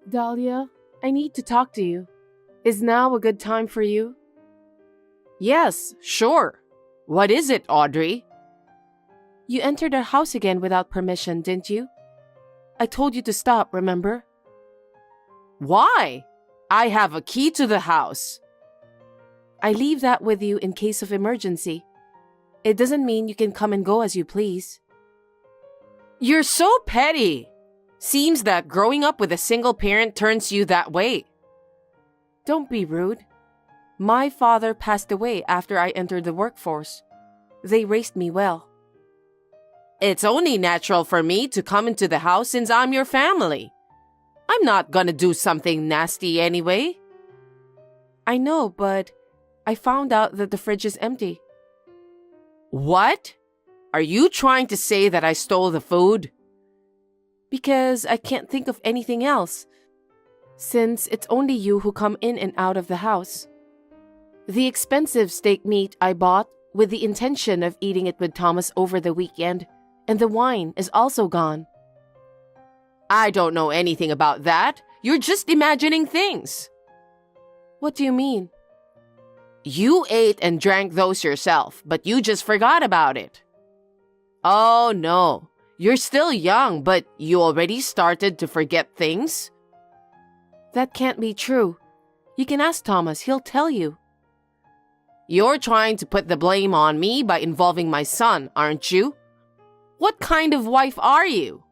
Dahlia, I need to talk to you. Is now a good time for you? Yes, sure. What is it, Audrey? You entered our house again without permission, didn't you? I told you to stop, remember? Why? I have a key to the house. I leave that with you in case of emergency. It doesn't mean you can come and go as you please. You're so petty. Seems that growing up with a single parent turns you that way. Don't be rude. My father passed away after I entered the workforce. They raised me well. It's only natural for me to come into the house since I'm your family. I'm not gonna do something nasty anyway. I know, but I found out that the fridge is empty. What? Are you trying to say that I stole the food? Because I can't think of anything else, since it's only you who come in and out of the house. The expensive steak meat I bought with the intention of eating it with Thomas over the weekend, and the wine is also gone. I don't know anything about that. You're just imagining things. What do you mean? You ate and drank those yourself, but you just forgot about it. Oh no, you're still young, but you already started to forget things? That can't be true. You can ask Thomas, he'll tell you. You're trying to put the blame on me by involving my son, aren't you? What kind of wife are you?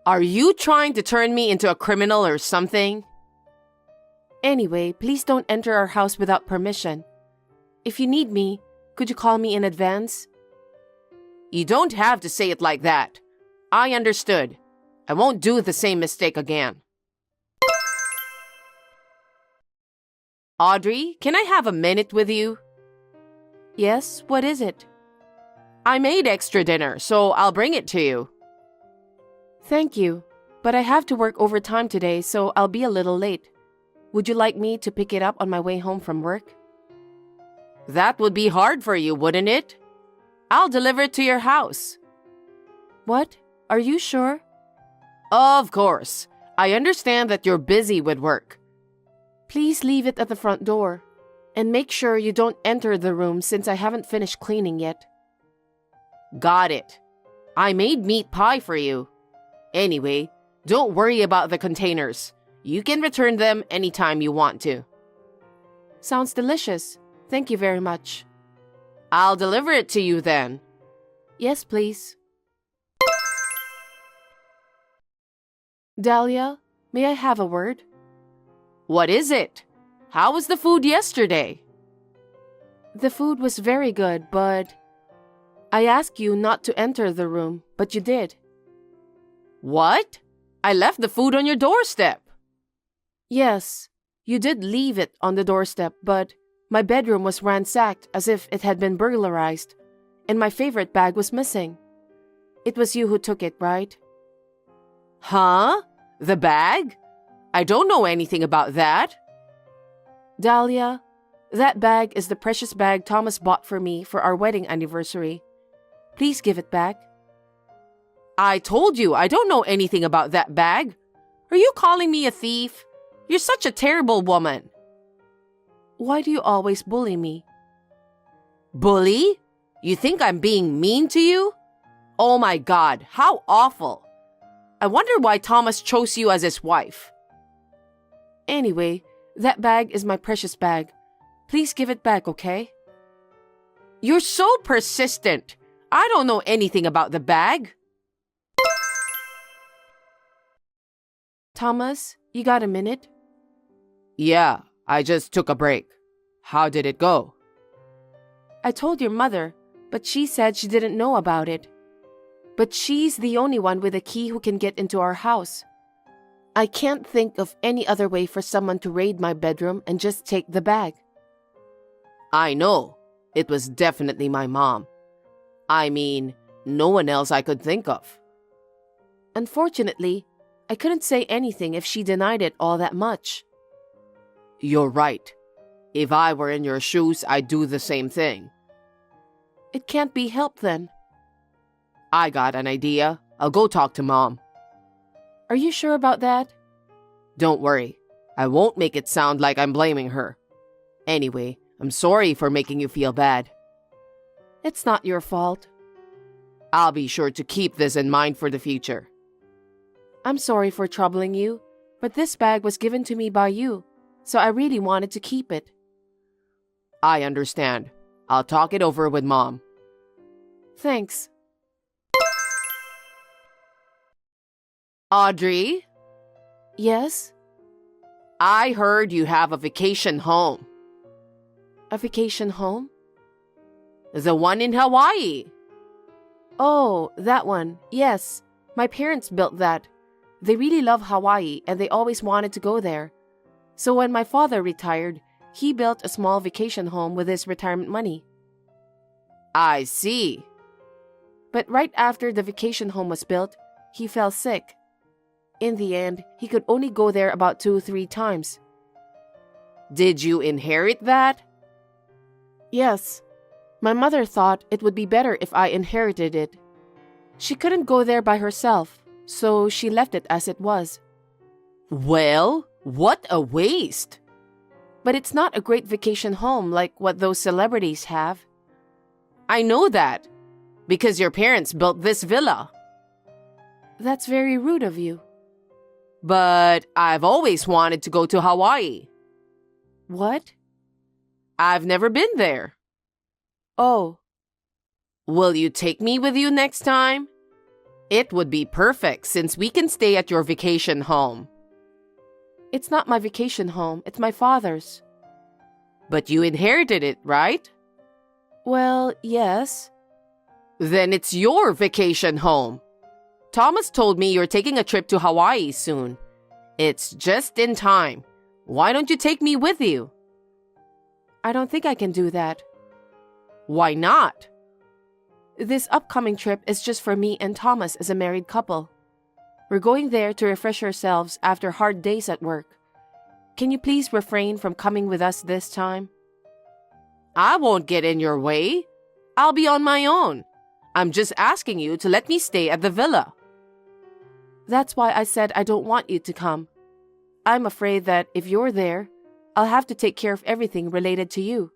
Are you trying to turn me into a criminal or something? Anyway, please don't enter our house without permission. If you need me, could you call me in advance? You don't have to say it like that. I understood. I won't do the same mistake again. Audrey, can I have a minute with you? Yes, what is it? I made extra dinner, so I'll bring it to you. Thank you, but I have to work overtime today, so I'll be a little late. Would you like me to pick it up on my way home from work? That would be hard for you, wouldn't it? I'll deliver it to your house. What? Are you sure? Of course. I understand that you're busy with work. Please leave it at the front door. And make sure you don't enter the room since I haven't finished cleaning yet. Got it. I made meat pie for you. Anyway, don't worry about the containers. You can return them anytime you want to. Sounds delicious. Thank you very much. I'll deliver it to you then. Yes, please. Dahlia, may I have a word? What is it? How was the food yesterday? The food was very good, but I asked you not to enter the room, but you did. What? I left the food on your doorstep. Yes, you did leave it on the doorstep, but my bedroom was ransacked as if it had been burglarized, and my favorite bag was missing. It was you who took it, right? Huh? The bag? I don't know anything about that. Dahlia, that bag is the precious bag Thomas bought for me for our wedding anniversary. Please give it back. I told you I don't know anything about that bag. Are you calling me a thief? You're such a terrible woman. Why do you always bully me? Bully? You think I'm being mean to you? Oh my God, how awful. I wonder why Thomas chose you as his wife. Anyway, that bag is my precious bag. Please give it back, okay? You're so persistent. I don't know anything about the bag. Thomas, you got a minute? Yeah, I just took a break. How did it go? I told your mother, but she said she didn't know about it. But she's the only one with a key who can get into our house. I can't think of any other way for someone to raid my bedroom and just take the bag. I know. It was definitely my mom. I mean, no one else I could think of. Unfortunately, I couldn't say anything if she denied it all that much. You're right. If I were in your shoes, I'd do the same thing. It can't be helped then. I got an idea. I'll go talk to Mom. Are you sure about that? Don't worry. I won't make it sound like I'm blaming her. Anyway, I'm sorry for making you feel bad. It's not your fault. I'll be sure to keep this in mind for the future. I'm sorry for troubling you, but this bag was given to me by you, so I really wanted to keep it. I understand. I'll talk it over with Mom. Thanks. Audrey? Yes? I heard you have a vacation home. A vacation home? The one in Hawaii. Oh, that one. Yes. My parents built that. They really love Hawaii and they always wanted to go there. So when my father retired, he built a small vacation home with his retirement money. I see. But right after the vacation home was built, he fell sick. In the end, he could only go there about 2-3 times. Did you inherit that? Yes. My mother thought it would be better if I inherited it. She couldn't go there by herself, so she left it as it was. Well, what a waste. But it's not a great vacation home like what those celebrities have. I know that, because your parents built this villa. That's very rude of you. But I've always wanted to go to Hawaii. What? I've never been there. Oh. Will you take me with you next time? It would be perfect since we can stay at your vacation home. It's not my vacation home, it's my father's. But you inherited it, right? Well, yes. Then it's your vacation home. Thomas told me you're taking a trip to Hawaii soon. It's just in time. Why don't you take me with you? I don't think I can do that. Why not? This upcoming trip is just for me and Thomas as a married couple. We're going there to refresh ourselves after hard days at work. Can you please refrain from coming with us this time? I won't get in your way. I'll be on my own. I'm just asking you to let me stay at the villa. That's why I said I don't want you to come. I'm afraid that if you're there, I'll have to take care of everything related to you.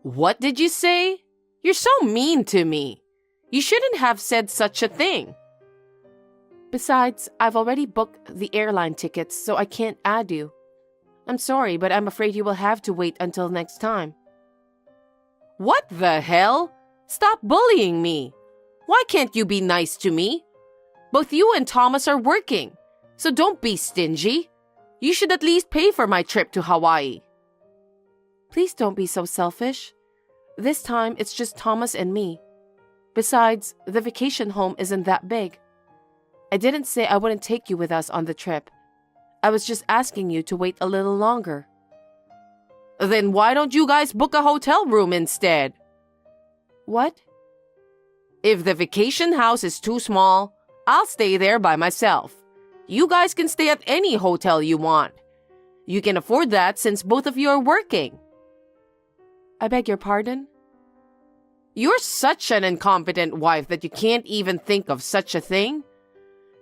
What did you say? You're so mean to me. You shouldn't have said such a thing. Besides, I've already booked the airline tickets, so I can't add you. I'm sorry, but I'm afraid you will have to wait until next time. What the hell? Stop bullying me. Why can't you be nice to me? Both you and Thomas are working, so don't be stingy. You should at least pay for my trip to Hawaii. Please don't be so selfish. This time, it's just Thomas and me. Besides, the vacation home isn't that big. I didn't say I wouldn't take you with us on the trip. I was just asking you to wait a little longer. Then why don't you guys book a hotel room instead? What? If the vacation house is too small, I'll stay there by myself. You guys can stay at any hotel you want. You can afford that since both of you are working. I beg your pardon? You're such an incompetent wife that you can't even think of such a thing.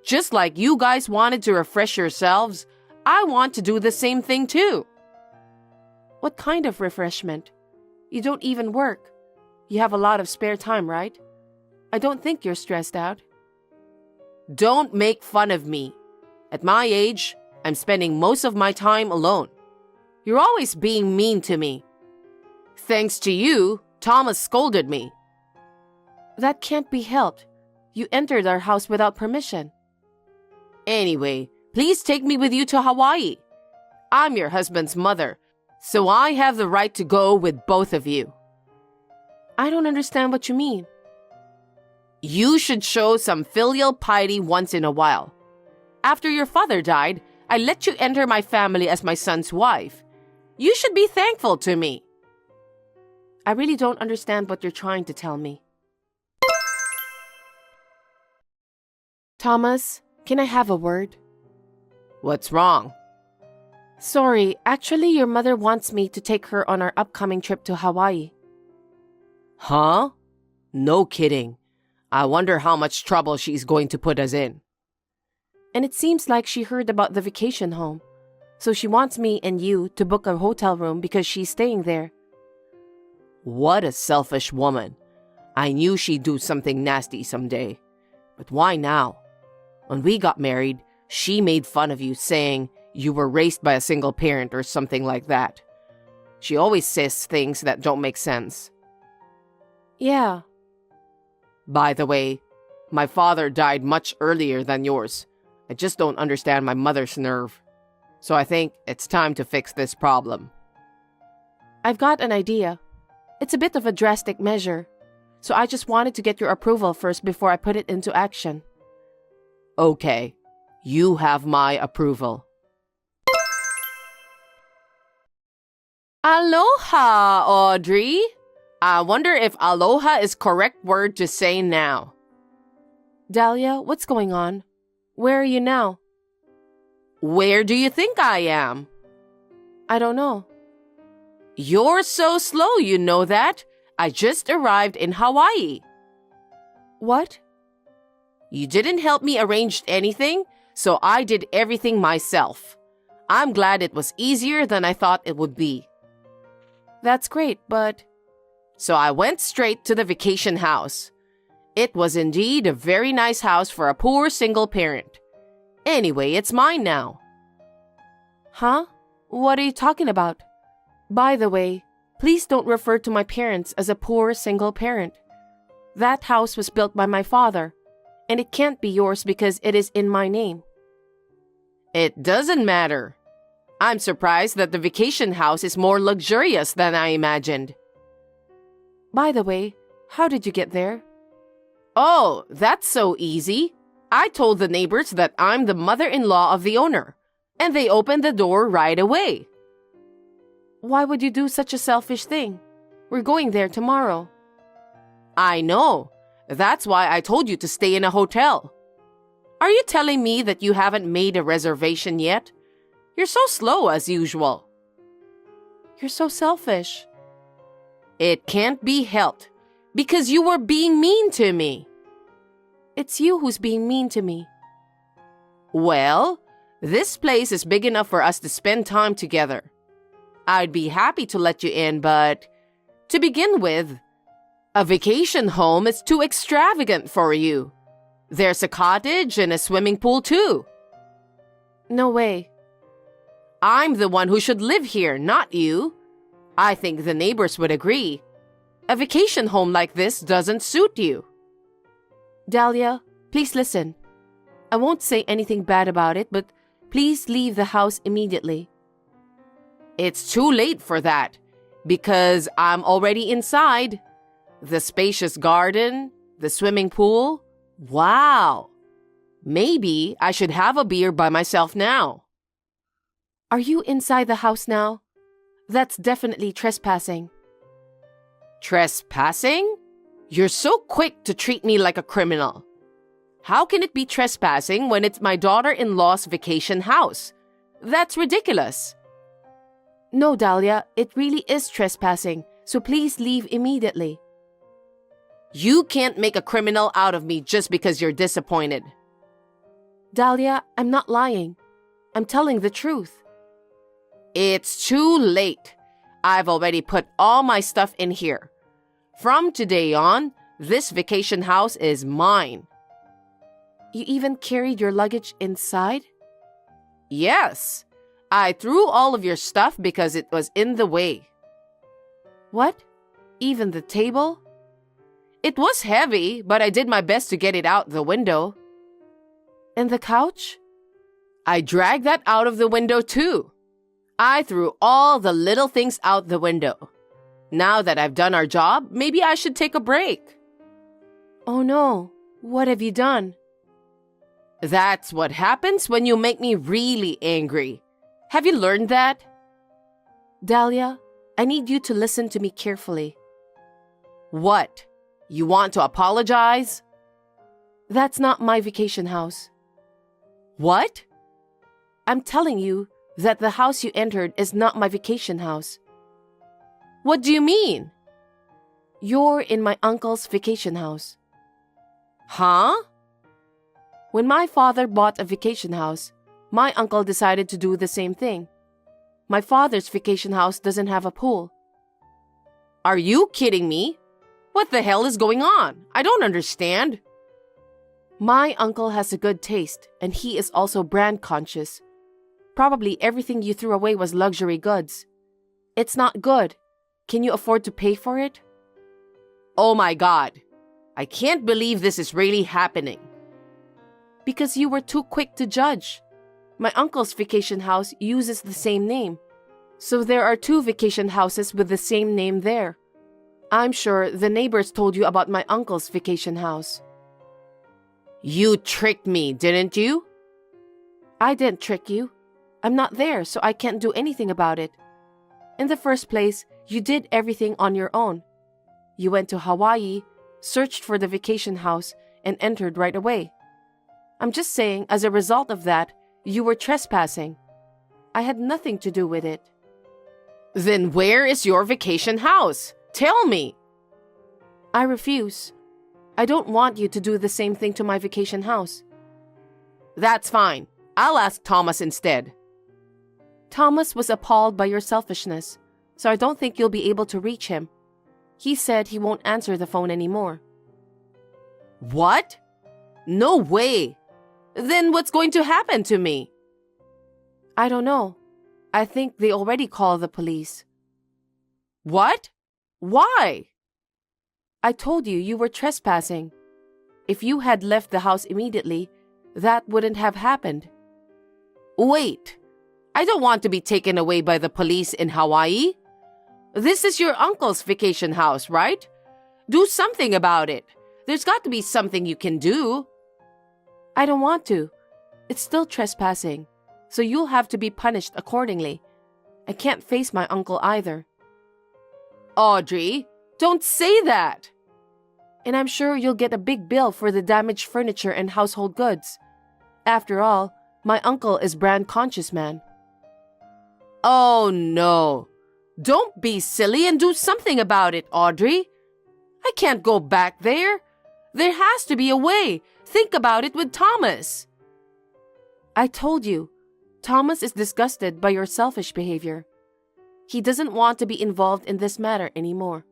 Just like you guys wanted to refresh yourselves, I want to do the same thing too. What kind of refreshment? You don't even work. You have a lot of spare time, right? I don't think you're stressed out. Don't make fun of me. At my age, I'm spending most of my time alone. You're always being mean to me. Thanks to you, Thomas scolded me. That can't be helped. You entered our house without permission. Anyway, please take me with you to Hawaii. I'm your husband's mother, so I have the right to go with both of you. I don't understand what you mean. You should show some filial piety once in a while. After your father died, I let you enter my family as my son's wife. You should be thankful to me. I really don't understand what you're trying to tell me. Thomas, can I have a word? What's wrong? Sorry, actually your mother wants me to take her on our upcoming trip to Hawaii. Huh? No kidding. I wonder how much trouble she's going to put us in. And it seems like she heard about the vacation home. So she wants me and you to book a hotel room because she's staying there. What a selfish woman. I knew she'd do something nasty someday. But why now? When we got married, she made fun of you, saying you were raised by a single parent or something like that. She always says things that don't make sense. Yeah. By the way, my father died much earlier than yours. I just don't understand my mother's nerve. So I think it's time to fix this problem. I've got an idea. It's a bit of a drastic measure. So I just wanted to get your approval first before I put it into action. Okay, you have my approval. Aloha, Audrey. I wonder if aloha is correct word to say now. Dahlia, what's going on? Where are you now? Where do you think I am? I don't know. You're so slow, you know that. I just arrived in Hawaii. What? You didn't help me arrange anything, so I did everything myself. I'm glad it was easier than I thought it would be. That's great, but... So I went straight to the vacation house. It was indeed a very nice house for a poor single parent. Anyway, it's mine now. Huh? What are you talking about? By the way, please don't refer to my parents as a poor single parent. That house was built by my father, and it can't be yours because it is in my name. It doesn't matter. I'm surprised that the vacation house is more luxurious than I imagined. By the way, how did you get there? Oh, that's so easy. I told the neighbors that I'm the mother-in-law of the owner, and they opened the door right away. Why would you do such a selfish thing? We're going there tomorrow. I know. That's why I told you to stay in a hotel. Are you telling me that you haven't made a reservation yet? You're so slow as usual. You're so selfish. It can't be helped because you were being mean to me. It's you who's being mean to me. Well, this place is big enough for us to spend time together. I'd be happy to let you in, but to begin with, a vacation home is too extravagant for you. There's a cottage and a swimming pool too. No way. I'm the one who should live here, not you. I think the neighbors would agree. A vacation home like this doesn't suit you. Dahlia, please listen. I won't say anything bad about it, but please leave the house immediately. It's too late for that, because I'm already inside. The spacious garden, the swimming pool. Wow! Maybe I should have a beer by myself now. Are you inside the house now? That's definitely trespassing. Trespassing? You're so quick to treat me like a criminal. How can it be trespassing when it's my daughter-in-law's vacation house? That's ridiculous. No, Dahlia, it really is trespassing, so please leave immediately. You can't make a criminal out of me just because you're disappointed. Dahlia, I'm not lying. I'm telling the truth. It's too late. I've already put all my stuff in here. From today on, this vacation house is mine. You even carried your luggage inside? Yes. I threw all of your stuff because it was in the way. What? Even the table? It was heavy, but I did my best to get it out the window. And the couch? I dragged that out of the window too. I threw all the little things out the window. Now that I've done our job, maybe I should take a break. Oh no, what have you done? That's what happens when you make me really angry. Have you learned that? Dahlia, I need you to listen to me carefully. What? You want to apologize? That's not my vacation house. What? I'm telling you that the house you entered is not my vacation house. What do you mean? You're in my uncle's vacation house. Huh? When my father bought a vacation house, my uncle decided to do the same thing. My father's vacation house doesn't have a pool. Are you kidding me? What the hell is going on? I don't understand. My uncle has a good taste, and he is also brand conscious. Probably everything you threw away was luxury goods. It's not good. Can you afford to pay for it? Oh my God. I can't believe this is really happening. Because you were too quick to judge. My uncle's vacation house uses the same name. So there are 2 vacation houses with the same name there. I'm sure the neighbors told you about my uncle's vacation house. You tricked me, didn't you? I didn't trick you. I'm not there, so I can't do anything about it. In the first place, you did everything on your own. You went to Hawaii, searched for the vacation house, and entered right away. I'm just saying, as a result of that, you were trespassing. I had nothing to do with it. Then where is your vacation house? Tell me. I refuse. I don't want you to do the same thing to my vacation house. That's fine. I'll ask Thomas instead. Thomas was appalled by your selfishness, so I don't think you'll be able to reach him. He said he won't answer the phone anymore. What? No way. Then what's going to happen to me? I don't know. I think they already called the police. What? Why? I told you you were trespassing. If you had left the house immediately, that wouldn't have happened. Wait. I don't want to be taken away by the police in Hawaii. This is your uncle's vacation house, right? Do something about it. There's got to be something you can do. I don't want to. It's still trespassing, so you'll have to be punished accordingly. I can't face my uncle either. Audrey, don't say that. And I'm sure you'll get a big bill for the damaged furniture and household goods. After all, my uncle is brand conscious, man. Oh no. Don't be silly and do something about it, Audrey. I can't go back there. There has to be a way. Think about it with Thomas. I told you, Thomas is disgusted by your selfish behavior. He doesn't want to be involved in this matter anymore.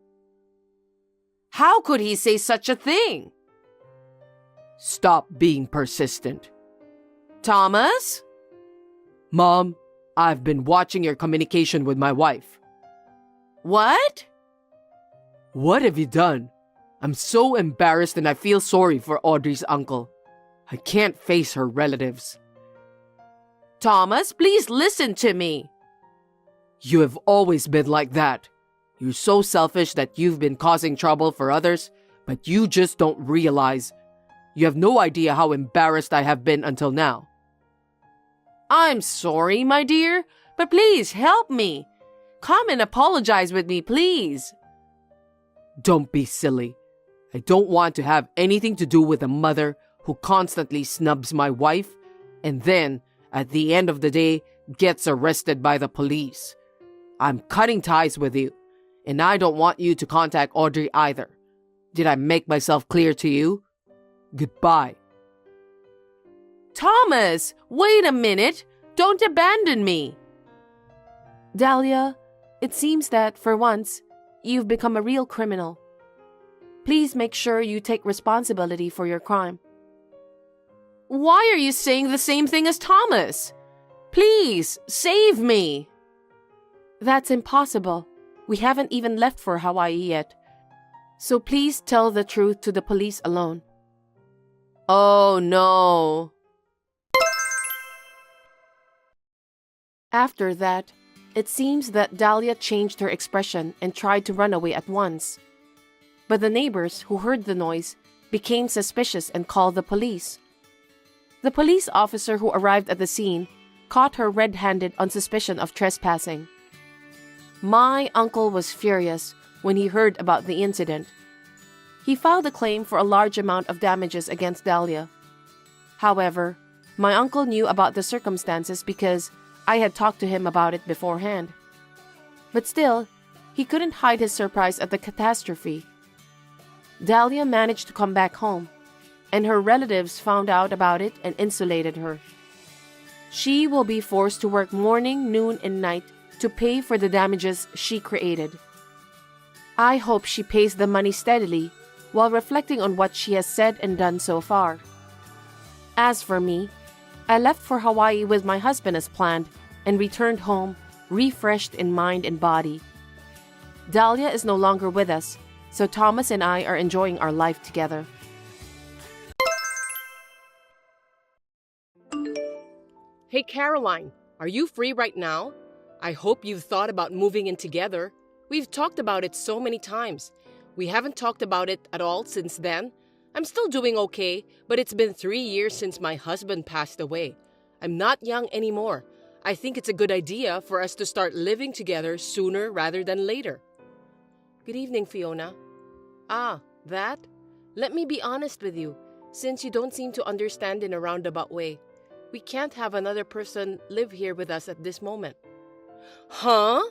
How could he say such a thing? Stop being persistent. Thomas? Mom, I've been watching your communication with my wife. What? What have you done? I'm so embarrassed and I feel sorry for Audrey's uncle. I can't face her relatives. Thomas, please listen to me. You have always been like that. You're so selfish that you've been causing trouble for others, but you just don't realize. You have no idea how embarrassed I have been until now. I'm sorry, my dear, but please help me. Come and apologize with me, please. Don't be silly. I don't want to have anything to do with a mother who constantly snubs my wife and then, at the end of the day, gets arrested by the police. I'm cutting ties with you, and I don't want you to contact Audrey either. Did I make myself clear to you? Goodbye. Thomas, wait a minute. Don't abandon me. Dahlia, it seems that, for once, you've become a real criminal. Please make sure you take responsibility for your crime. Why are you saying the same thing as Thomas? Please, save me. That's impossible. We haven't even left for Hawaii yet. So please tell the truth to the police alone. Oh no. After that, it seems that Dahlia changed her expression and tried to run away at once. But the neighbors who heard the noise became suspicious and called the police. The police officer who arrived at the scene caught her red-handed on suspicion of trespassing. My uncle was furious when he heard about the incident. He filed a claim for a large amount of damages against Dahlia. However, my uncle knew about the circumstances because I had talked to him about it beforehand. But still, he couldn't hide his surprise at the catastrophe. Dahlia managed to come back home. and her relatives found out about it and insulated her. She will be forced to work morning, noon, and night to pay for the damages she created. I hope she pays the money steadily while reflecting on what she has said and done so far. As for me, I left for Hawaii with my husband as planned and returned home, refreshed in mind and body. Dahlia is no longer with us, so Thomas and I are enjoying our life together. Hey Caroline, are you free right now? I hope you've thought about moving in together. We've talked about it so many times. We haven't talked about it at all since then. I'm still doing okay, but it's been 3 years since my husband passed away. I'm not young anymore. I think it's a good idea for us to start living together sooner rather than later. Good evening, Fiona. Ah, that? Let me be honest with you, since you don't seem to understand in a roundabout way. We can't have another person live here with us at this moment. Huh?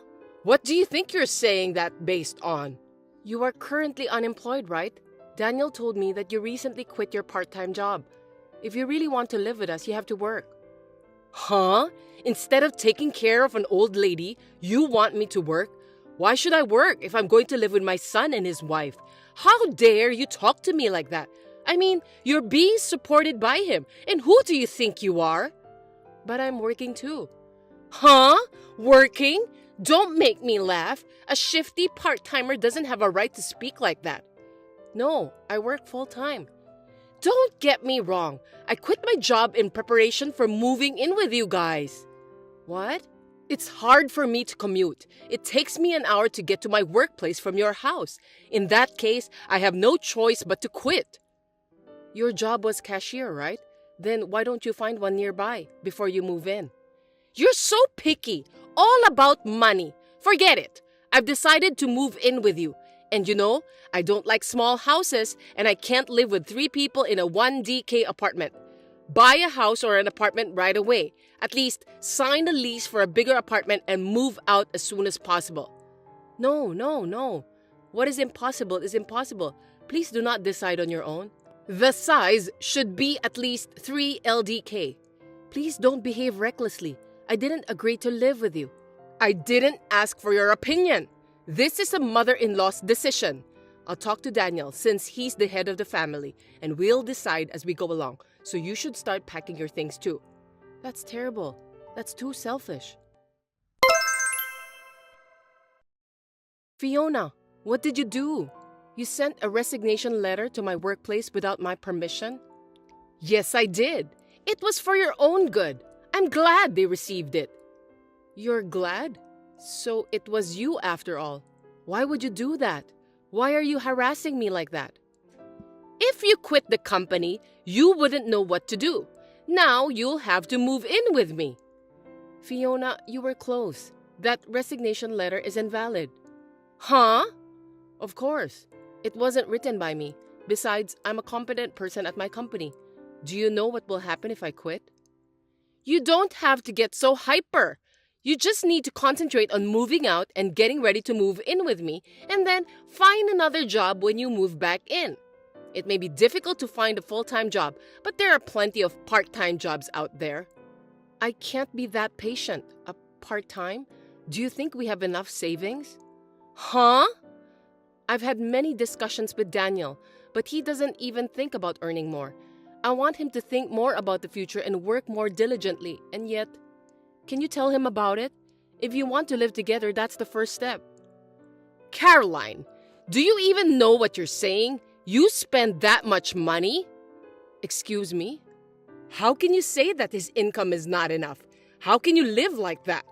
What do you think you're saying that based on? You are currently unemployed, right? Daniel told me that you recently quit your part-time job. If you really want to live with us, you have to work. Huh? Instead of taking care of an old lady, you want me to work? Why should I work if I'm going to live with my son and his wife? How dare you talk to me like that? I mean, you're being supported by him, and who do you think you are? But I'm working too. Huh? Working? Don't make me laugh. A shifty part-timer doesn't have a right to speak like that. No, I work full-time. Don't get me wrong. I quit my job in preparation for moving in with you guys. What? It's hard for me to commute. It takes me an hour to get to my workplace from your house. In that case, I have no choice but to quit. Your job was cashier, right? Then why don't you find one nearby before you move in? You're so picky. All about money. Forget it. I've decided to move in with you. And you know, I don't like small houses and I can't live with 3 people in a 1DK apartment. Buy a house or an apartment right away. At least sign a lease for a bigger apartment and move out as soon as possible. No. What is impossible is impossible. Please do not decide on your own. The size should be at least 3 LDK. Please don't behave recklessly. I didn't agree to live with you. I didn't ask for your opinion. This is a mother-in-law's decision. I'll talk to Daniel since he's the head of the family and we'll decide as we go along. So you should start packing your things too. That's terrible. That's too selfish. Fiona, what did you do? You sent a resignation letter to my workplace without my permission? Yes, I did. It was for your own good. I'm glad they received it. You're glad? So it was you after all. Why would you do that? Why are you harassing me like that? If you quit the company, you wouldn't know what to do. Now you'll have to move in with me. Fiona, you were close. That resignation letter is invalid. Huh? Of course. It wasn't written by me. Besides, I'm a competent person at my company. Do you know what will happen if I quit? You don't have to get so hyper. You just need to concentrate on moving out and getting ready to move in with me, and then find another job when you move back in. It may be difficult to find a full-time job, but there are plenty of part-time jobs out there. I can't be that patient. A part-time? Do you think we have enough savings? Huh? I've had many discussions with Daniel, but he doesn't even think about earning more. I want him to think more about the future and work more diligently, and yet... Can you tell him about it? If you want to live together, that's the first step. Caroline, do you even know what you're saying? You spend that much money? Excuse me? How can you say that his income is not enough? How can you live like that?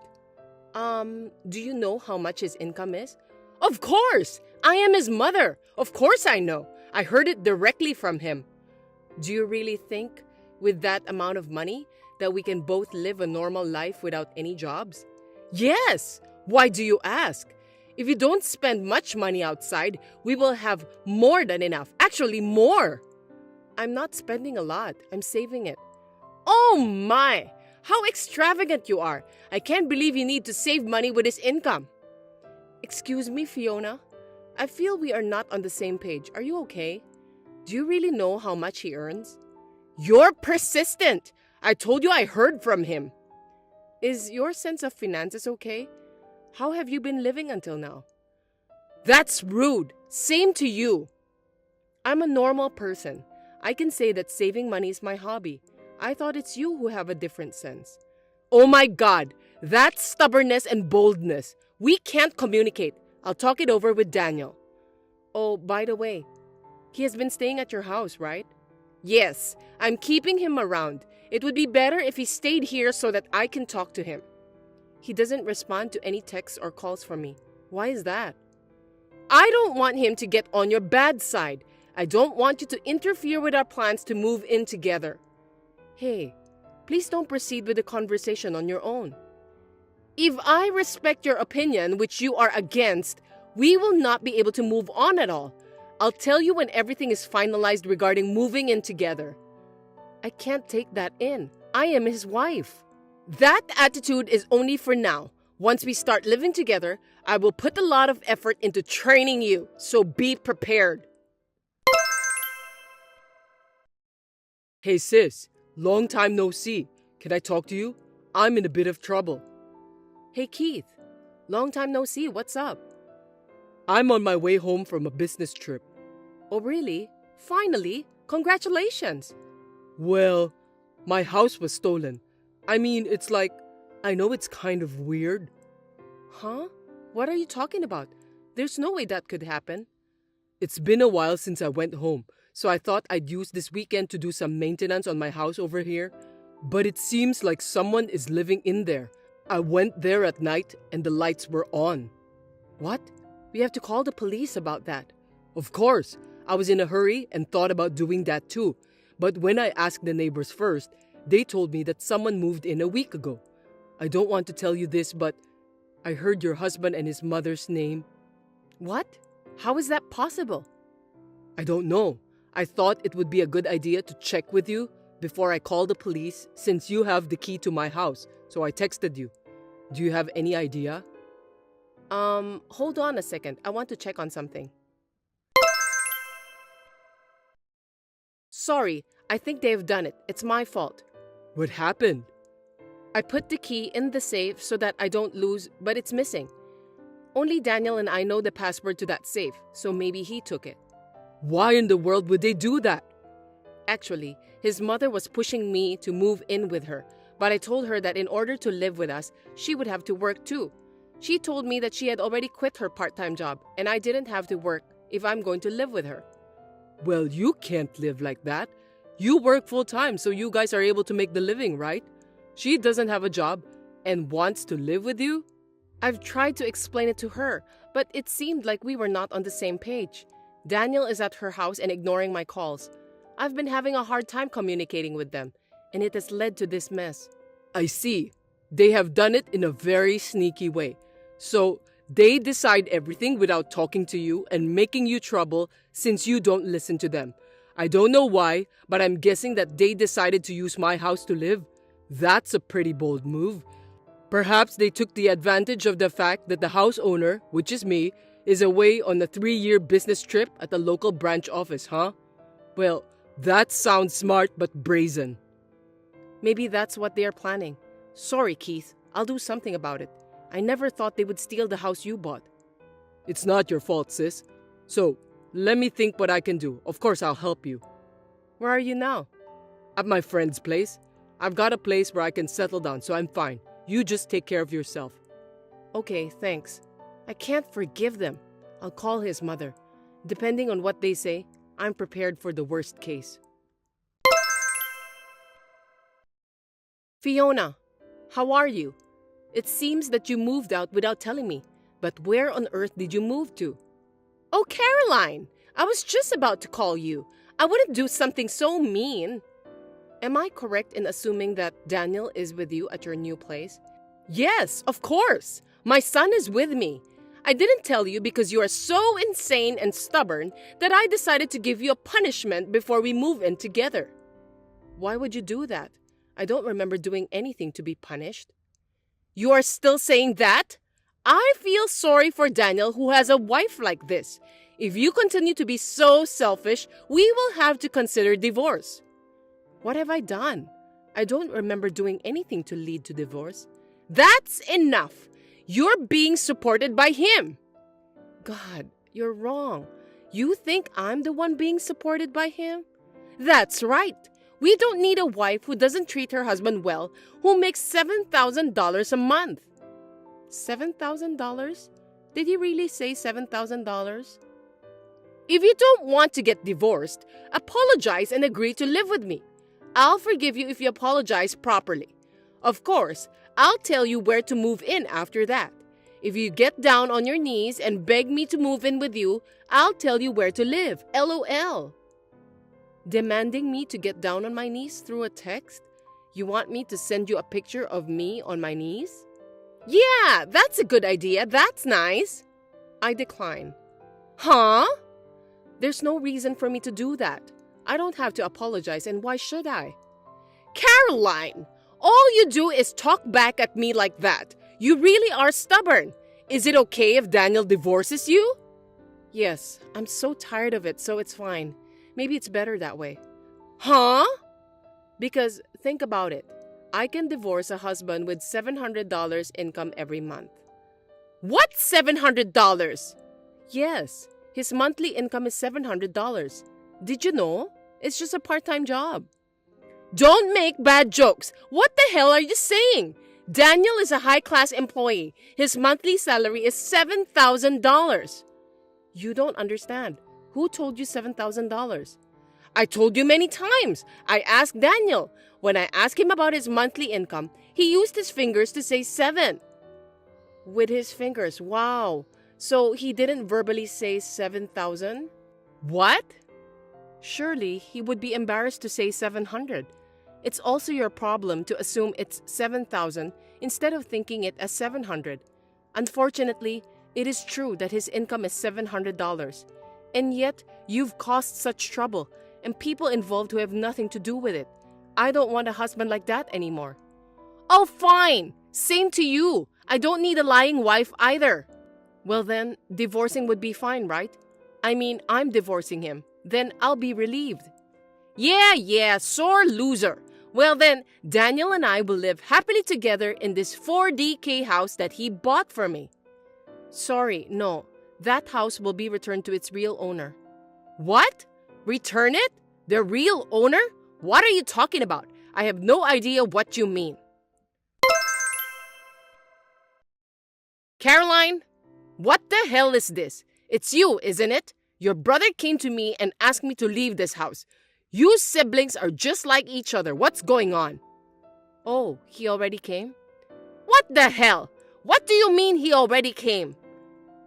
Do you know how much his income is? Of course! I am his mother. Of course I know. I heard it directly from him. Do you really think, with that amount of money, that we can both live a normal life without any jobs? Yes! Why do you ask? If you don't spend much money outside, we will have more than enough. Actually, more. I'm not spending a lot. I'm saving it. Oh my! How extravagant you are. I can't believe you need to save money with his income. Excuse me, Fiona. I feel we are not on the same page. Are you okay? Do you really know how much he earns? You're persistent! I told you I heard from him. Is your sense of finances okay? How have you been living until now? That's rude. Same to you. I'm a normal person. I can say that saving money is my hobby. I thought it's you who have a different sense. Oh my God, that's stubbornness and boldness. We can't communicate. I'll talk it over with Daniel. Oh, by the way, he has been staying at your house, right? Yes, I'm keeping him around. It would be better if he stayed here so that I can talk to him. He doesn't respond to any texts or calls from me. Why is that? I don't want him to get on your bad side. I don't want you to interfere with our plans to move in together. Hey, please don't proceed with the conversation on your own. If I respect your opinion, which you are against, we will not be able to move on at all. I'll tell you when everything is finalized regarding moving in together. I can't take that in. I am his wife. That attitude is only for now. Once we start living together, I will put a lot of effort into training you, so be prepared. Hey sis, long time no see. Can I talk to you? I'm in a bit of trouble. Hey Keith, long time no see. What's up? I'm on my way home from a business trip. Oh really? Finally? Congratulations. Well, my house was stolen. I mean, it's like, I know it's kind of weird. Huh? What are you talking about? There's no way that could happen. It's been a while since I went home, so I thought I'd use this weekend to do some maintenance on my house over here. But it seems like someone is living in there. I went there at night and the lights were on. What? We have to call the police about that. Of course. I was in a hurry and thought about doing that too. But when I asked the neighbors first, they told me that someone moved in a week ago. I don't want to tell you this, but I heard your husband and his mother's name. What? How is that possible? I don't know. I thought it would be a good idea to check with you before I call the police since you have the key to my house, so I texted you. Do you have any idea? Hold on a second. I want to check on something. Sorry, I think they've done it. It's my fault. What happened? I put the key in the safe so that I don't lose, but it's missing. Only Daniel and I know the password to that safe, so maybe he took it. Why in the world would they do that? Actually, his mother was pushing me to move in with her, but I told her that in order to live with us, she would have to work too. She told me that she had already quit her part-time job, and I didn't have to work if I'm going to live with her. Well, you can't live like that. You work full-time, so you guys are able to make the living, right? She doesn't have a job and wants to live with you? I've tried to explain it to her, but it seemed like we were not on the same page. Daniel is at her house and ignoring my calls. I've been having a hard time communicating with them, and it has led to this mess. I see. They have done it in a very sneaky way. So, they decide everything without talking to you and making you trouble since you don't listen to them. I don't know why, but I'm guessing that they decided to use my house to live. That's a pretty bold move. Perhaps they took the advantage of the fact that the house owner, which is me, is away on a 3-year business trip at the local branch office, huh? Well, that sounds smart but brazen. Maybe that's what they are planning. Sorry, Keith. I'll do something about it. I never thought they would steal the house you bought. It's not your fault, sis. So, let me think what I can do. Of course, I'll help you. Where are you now? At my friend's place. I've got a place where I can settle down, so I'm fine. You just take care of yourself. Okay, thanks. I can't forgive them. I'll call his mother. Depending on what they say, I'm prepared for the worst case. Fiona, how are you? It seems that you moved out without telling me. But where on earth did you move to? Oh, Caroline! I was just about to call you. I wouldn't do something so mean. Am I correct in assuming that Daniel is with you at your new place? Yes, of course. My son is with me. I didn't tell you because you are so insane and stubborn that I decided to give you a punishment before we move in together. Why would you do that? I don't remember doing anything to be punished. You are still saying that? I feel sorry for Daniel who has a wife like this. If you continue to be so selfish, we will have to consider divorce. What have I done? I don't remember doing anything to lead to divorce. That's enough. You're being supported by him. God, you're wrong. You think I'm the one being supported by him? That's right. We don't need a wife who doesn't treat her husband well, who makes $7,000 a month. $7,000? Did he really say $7,000? If you don't want to get divorced, apologize and agree to live with me. I'll forgive you if you apologize properly. Of course, I'll tell you where to move in after that. If you get down on your knees and beg me to move in with you, I'll tell you where to live. LOL. Demanding me to get down on my knees through a text? You want me to send you a picture of me on my knees? Yeah, that's a good idea. That's nice. I decline. Huh? There's no reason for me to do that. I don't have to apologize, and why should I? Caroline, all you do is talk back at me like that. You really are stubborn. Is it okay if Daniel divorces you? Yes, I'm so tired of it, so it's fine. Maybe it's better that way. Huh? Because think about it. I can divorce a husband with $700 income every month. What $700? Yes, his monthly income is $700. Did you know? It's just a part-time job. Don't make bad jokes. What the hell are you saying? Daniel is a high-class employee. His monthly salary is $7,000. You don't understand. Who told you $7,000? I told you many times. I asked Daniel. When I asked him about his monthly income, he used his fingers to say 7. With his fingers, wow. So he didn't verbally say 7,000? What? Surely he would be embarrassed to say 700. It's also your problem to assume it's 7,000 instead of thinking it as 700. Unfortunately, it is true that his income is $700. And yet, you've caused such trouble and people involved who have nothing to do with it. I don't want a husband like that anymore. Oh, fine. Same to you. I don't need a lying wife either. Well then, divorcing would be fine, right? I mean, I'm divorcing him. Then I'll be relieved. Yeah, sore loser. Well then, Daniel and I will live happily together in this 4DK house that he bought for me. Sorry, no. That house will be returned to its real owner. What? Return it? The real owner? What are you talking about? I have no idea what you mean. Caroline, what the hell is this? It's you, isn't it? Your brother came to me and asked me to leave this house. You siblings are just like each other. What's going on? Oh, he already came? What the hell? What do you mean he already came?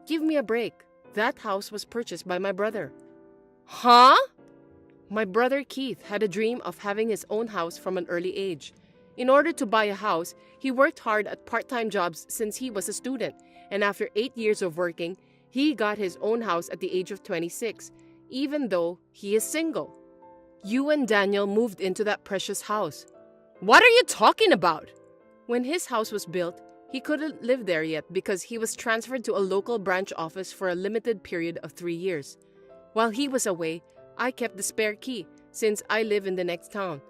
Give me a break. That house was purchased by my brother. Huh? My brother Keith had a dream of having his own house from an early age. In order to buy a house, he worked hard at part-time jobs since he was a student, and after 8 years of working, he got his own house at the age of 26, even though he is single. You and Daniel moved into that precious house. What are you talking about? When his house was built, he couldn't live there yet because he was transferred to a local branch office for a limited period of 3 years. While he was away, I kept the spare key since I live in the next town.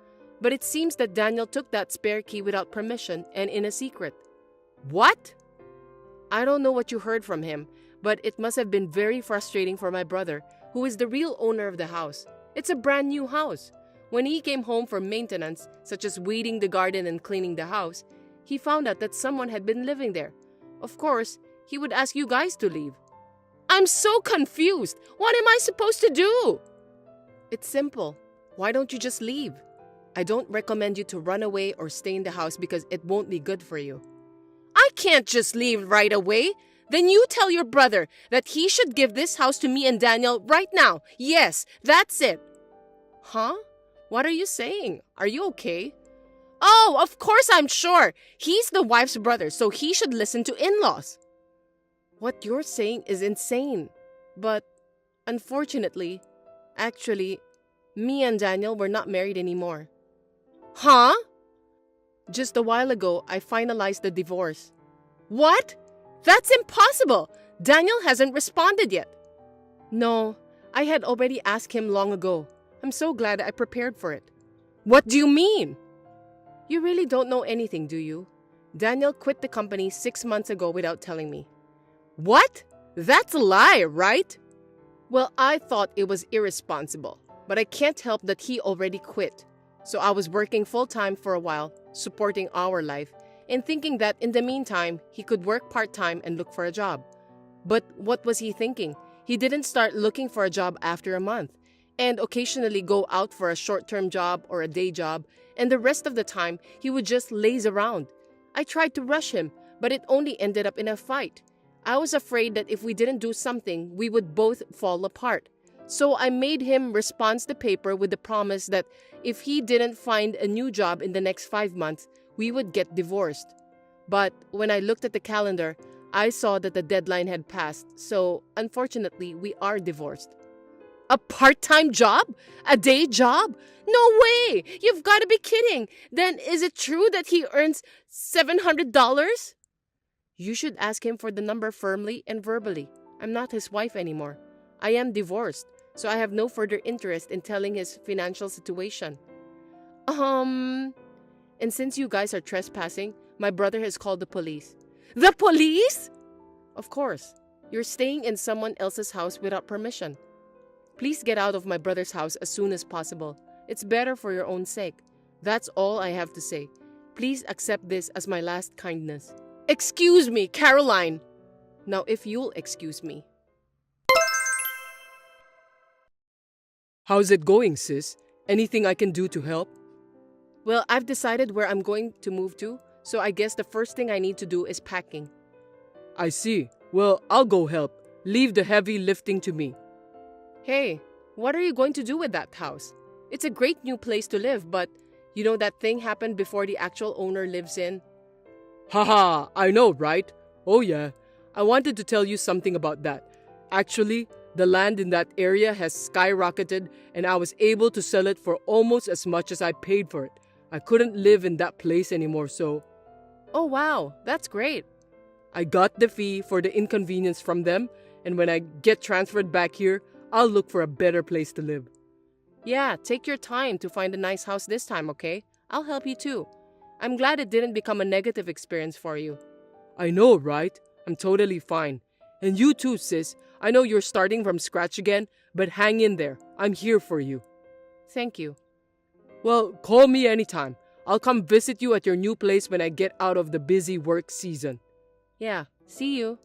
But it seems that Daniel took that spare key without permission and in a secret. What? I don't know what you heard from him, but it must have been very frustrating for my brother, who is the real owner of the house. It's a brand new house. When he came home for maintenance, such as weeding the garden and cleaning the house, he found out that someone had been living there. Of course, he would ask you guys to leave. I'm so confused. What am I supposed to do? It's simple. Why don't you just leave? I don't recommend you to run away or stay in the house because it won't be good for you. I can't just leave right away. Then you tell your brother that he should give this house to me and Daniel right now. Yes, that's it. Huh? What are you saying? Are you okay? Oh, of course I'm sure. He's the wife's brother, so he should listen to in-laws. What you're saying is insane. But unfortunately, actually, me and Daniel were not married anymore. Huh? Just a while ago, I finalized the divorce. What? That's impossible. Daniel hasn't responded yet. No, I had already asked him long ago. I'm so glad I prepared for it. What do you mean? You really don't know anything, do you? Daniel quit the company 6 months ago without telling me. What? That's a lie, right? Well, I thought it was irresponsible, but I can't help that he already quit. So I was working full-time for a while, supporting our life, and thinking that in the meantime, he could work part-time and look for a job. But what was he thinking? He didn't start looking for a job after a month, and occasionally go out for a short-term job or a day job, and the rest of the time, he would just laze around. I tried to rush him, but it only ended up in a fight. I was afraid that if we didn't do something, we would both fall apart. So I made him respond the paper with the promise that if he didn't find a new job in the next 5 months, we would get divorced. But when I looked at the calendar, I saw that the deadline had passed, so unfortunately, we are divorced. A part-time job? A day job? No way! You've got to be kidding! Then is it true that he earns $700? You should ask him for the number firmly and verbally. I'm not his wife anymore. I am divorced, so I have no further interest in telling his financial situation. And since you guys are trespassing, my brother has called the police. The police? Of course. You're staying in someone else's house without permission. Please get out of my brother's house as soon as possible. It's better for your own sake. That's all I have to say. Please accept this as my last kindness. Excuse me, Caroline. Now, if you'll excuse me. How's it going, sis? Anything I can do to help? Well, I've decided where I'm going to move to, so I guess the first thing I need to do is packing. I see. Well, I'll go help. Leave the heavy lifting to me. Hey, what are you going to do with that house? It's a great new place to live, but you know that thing happened before the actual owner lives in? Haha, I know, right? Oh yeah, I wanted to tell you something about that. Actually, the land in that area has skyrocketed and I was able to sell it for almost as much as I paid for it. I couldn't live in that place anymore, so... Oh wow, that's great. I got the fee for the inconvenience from them, and when I get transferred back here, I'll look for a better place to live. Yeah, take your time to find a nice house this time, okay? I'll help you too. I'm glad it didn't become a negative experience for you. I know, right? I'm totally fine. And you too, sis. I know you're starting from scratch again, but hang in there. I'm here for you. Thank you. Well, call me anytime. I'll come visit you at your new place when I get out of the busy work season. Yeah, see you.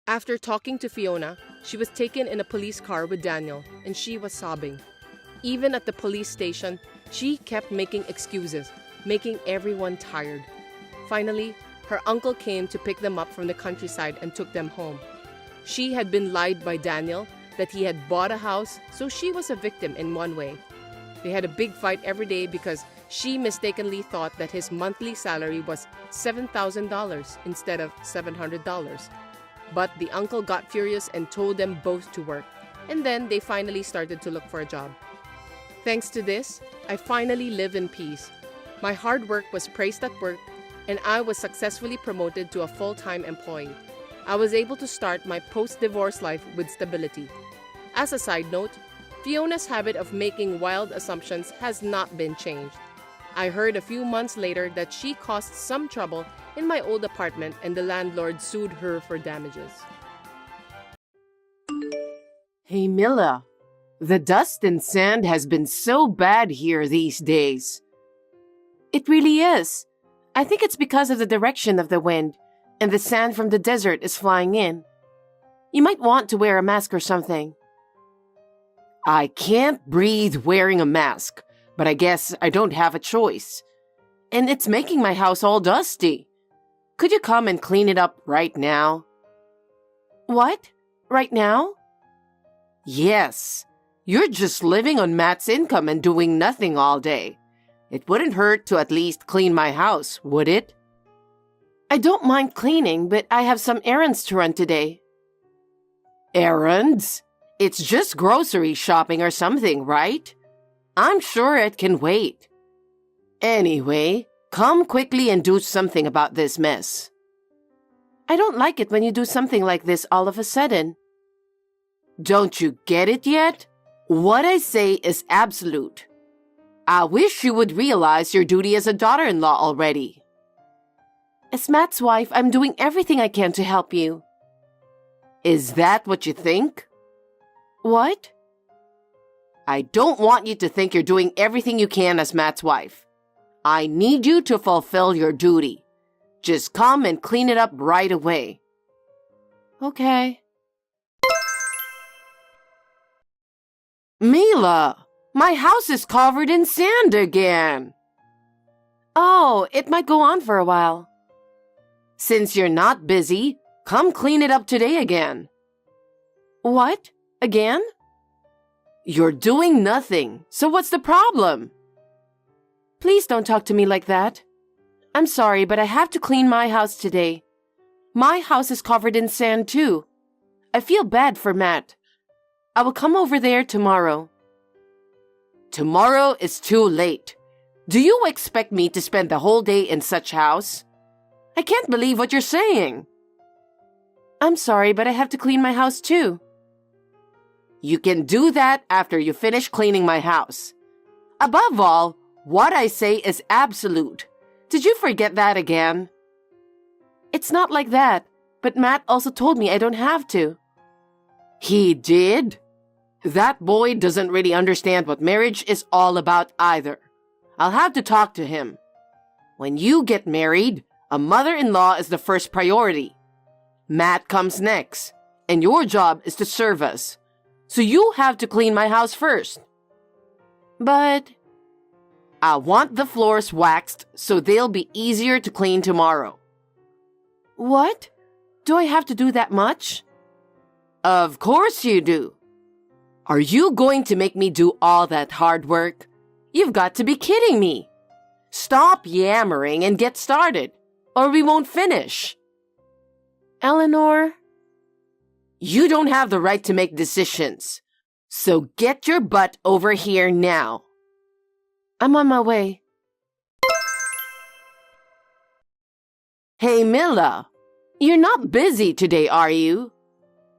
After talking to Fiona, she was taken in a police car with Daniel, and she was sobbing. Even at the police station, she kept making excuses, making everyone tired. Finally, her uncle came to pick them up from the countryside and took them home. She had been lied by Daniel that he had bought a house, so she was a victim in one way. They had a big fight every day because she mistakenly thought that his monthly salary was $7,000 instead of $700. But the uncle got furious and told them both to work, and then they finally started to look for a job. Thanks to this, I finally live in peace. My hard work was praised at work, and I was successfully promoted to a full-time employee. I was able to start my post-divorce life with stability. As a side note, Fiona's habit of making wild assumptions has not been changed. I heard a few months later that she caused some trouble in my old apartment and the landlord sued her for damages. Hey, Mila. The dust and sand has been so bad here these days. It really is. I think it's because of the direction of the wind, and the sand from the desert is flying in. You might want to wear a mask or something. I can't breathe wearing a mask, but I guess I don't have a choice. And it's making my house all dusty. Could you come and clean it up right now? What? Right now? Yes. You're just living on Matt's income and doing nothing all day. It wouldn't hurt to at least clean my house, would it? I don't mind cleaning, but I have some errands to run today. Errands? It's just grocery shopping or something, right? I'm sure it can wait. Anyway, come quickly and do something about this mess. I don't like it when you do something like this all of a sudden. Don't you get it yet? What I say is absolute. I wish you would realize your duty as a daughter-in-law already. As Matt's wife, I'm doing everything I can to help you. Is that what you think? What? I don't want you to think you're doing everything you can as Matt's wife. I need you to fulfill your duty. Just come and clean it up right away. Okay. Mila, my house is covered in sand again. Oh, it might go on for a while. Since you're not busy, come clean it up today again. What? Again? You're doing nothing, so what's the problem? Please don't talk to me like that. I'm sorry, but I have to clean my house today. My house is covered in sand too. I feel bad for Matt. I will come over there tomorrow. Tomorrow is too late. Do you expect me to spend the whole day in such house? I can't believe what you're saying. I'm sorry, but I have to clean my house too. You can do that after you finish cleaning my house. Above all, what I say is absolute. Did you forget that again? It's not like that, but Matt also told me I don't have to. He did? That boy doesn't really understand what marriage is all about either. I'll have to talk to him. When you get married, a mother-in-law is the first priority. Matt comes next, and your job is to serve us. So you have to clean my house first. But I want the floors waxed so they'll be easier to clean tomorrow. What? Do I have to do that much? Of course you do. Are you going to make me do all that hard work? You've got to be kidding me. Stop yammering and get started, or we won't finish. Eleanor? You don't have the right to make decisions. So get your butt over here now. I'm on my way. Hey, Mila. You're not busy today, are you?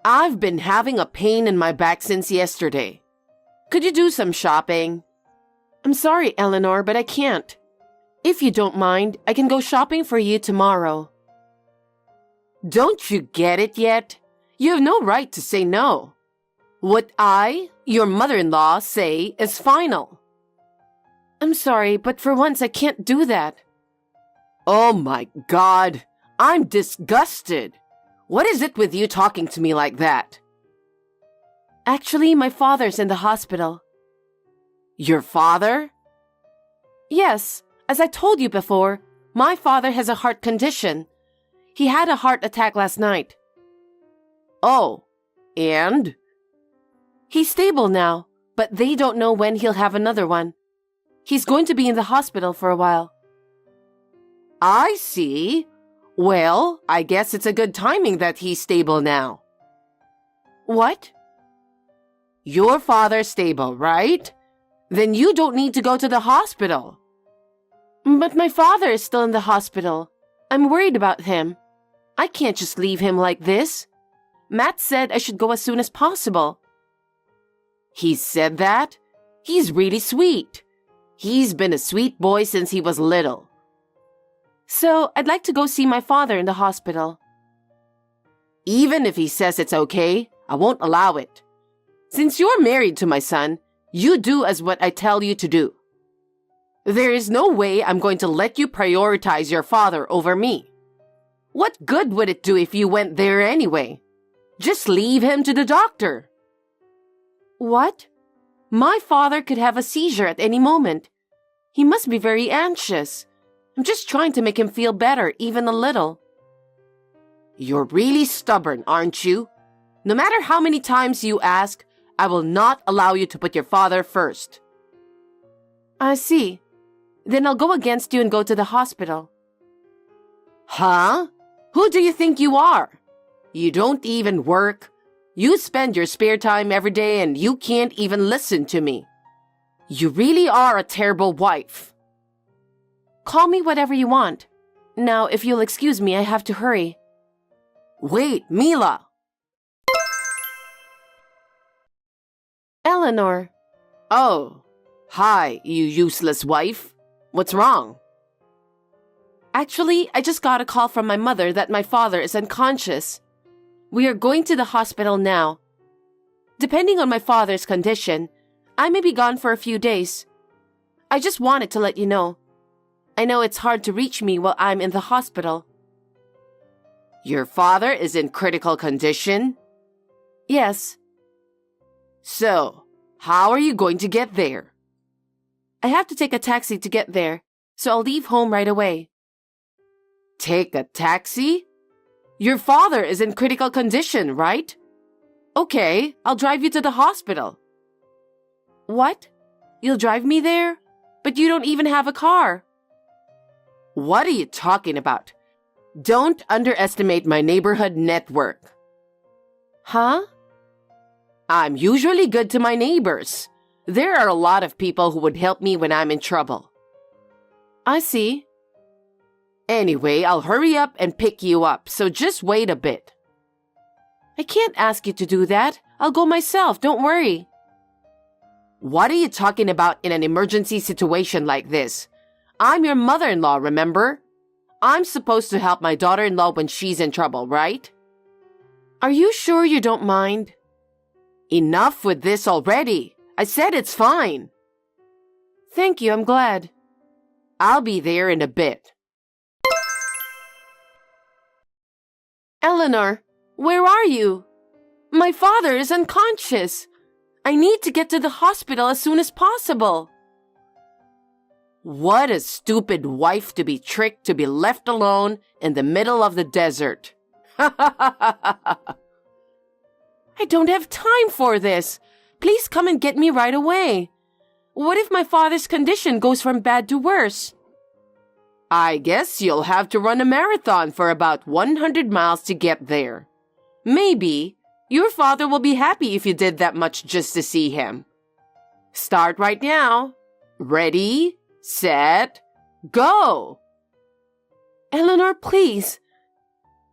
I've been having a pain in my back since yesterday. Could you do some shopping? I'm sorry, Eleanor, but I can't. If you don't mind, I can go shopping for you tomorrow. Don't you get it yet? You have no right to say no. What I, your mother-in-law, say is final. I'm sorry, but for once I can't do that. Oh my God, I'm disgusted. What is it with you talking to me like that? Actually, my father's in the hospital. Your father? Yes, as I told you before, my father has a heart condition. He had a heart attack last night. Oh, and? He's stable now, but they don't know when he'll have another one. He's going to be in the hospital for a while. I see. Well, I guess it's a good timing that he's stable now. What? Your father's stable, right? Then you don't need to go to the hospital. But my father is still in the hospital. I'm worried about him. I can't just leave him like this. Matt said I should go as soon as possible. He said that? He's really sweet. He's been a sweet boy since he was little. So, I'd like to go see my father in the hospital. Even if he says it's okay, I won't allow it. Since you're married to my son, you do as what I tell you to do. There is no way I'm going to let you prioritize your father over me. What good would it do if you went there anyway? Just leave him to the doctor. What? My father could have a seizure at any moment. He must be very anxious. I'm just trying to make him feel better, even a little. You're really stubborn, aren't you? No matter how many times you ask, I will not allow you to put your father first. I see. Then I'll go against you and go to the hospital. Huh? Who do you think you are? You don't even work. You spend your spare time every day and you can't even listen to me. You really are a terrible wife. Call me whatever you want. Now, if you'll excuse me, I have to hurry. Wait, Mila! Eleanor. Oh, hi, you useless wife. What's wrong? Actually, I just got a call from my mother that my father is unconscious. We are going to the hospital now. Depending on my father's condition, I may be gone for a few days. I just wanted to let you know. I know it's hard to reach me while I'm in the hospital. Your father is in critical condition? Yes. So, how are you going to get there? I have to take a taxi to get there, so I'll leave home right away. Take a taxi? Your father is in critical condition, right? Okay, I'll drive you to the hospital. What? You'll drive me there? But you don't even have a car. What are you talking about? Don't underestimate my neighborhood network. Huh? I'm usually good to my neighbors. There are a lot of people who would help me when I'm in trouble. I see. Anyway, I'll hurry up and pick you up, so just wait a bit. I can't ask you to do that. I'll go myself, don't worry. What are you talking about in an emergency situation like this? I'm your mother-in-law, remember? I'm supposed to help my daughter-in-law when she's in trouble, right? Are you sure you don't mind? Enough with this already. I said it's fine. Thank you, I'm glad. I'll be there in a bit. Eleanor, where are you? My father is unconscious. I need to get to the hospital as soon as possible. What a stupid wife to be tricked to be left alone in the middle of the desert. I don't have time for this. Please come and get me right away. What if my father's condition goes from bad to worse? I guess you'll have to run a marathon for about 100 miles to get there. Maybe your father will be happy if you did that much just to see him. Start right now. Ready, set, go! Eleanor, please.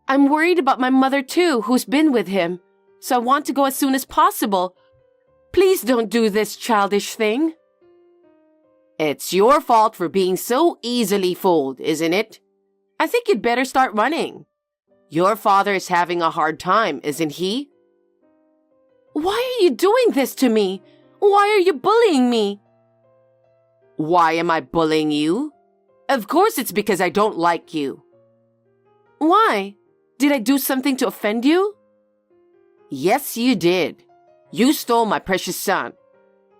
I'm worried about my mother too, who's been with him, so I want to go as soon as possible. Please don't do this childish thing. It's your fault for being so easily fooled, isn't it? I think you'd better start running. Your father is having a hard time, isn't he? Why are you doing this to me? Why are you bullying me? Why am I bullying you? Of course it's because I don't like you. Why? Did I do something to offend you? Yes, you did. You stole my precious son.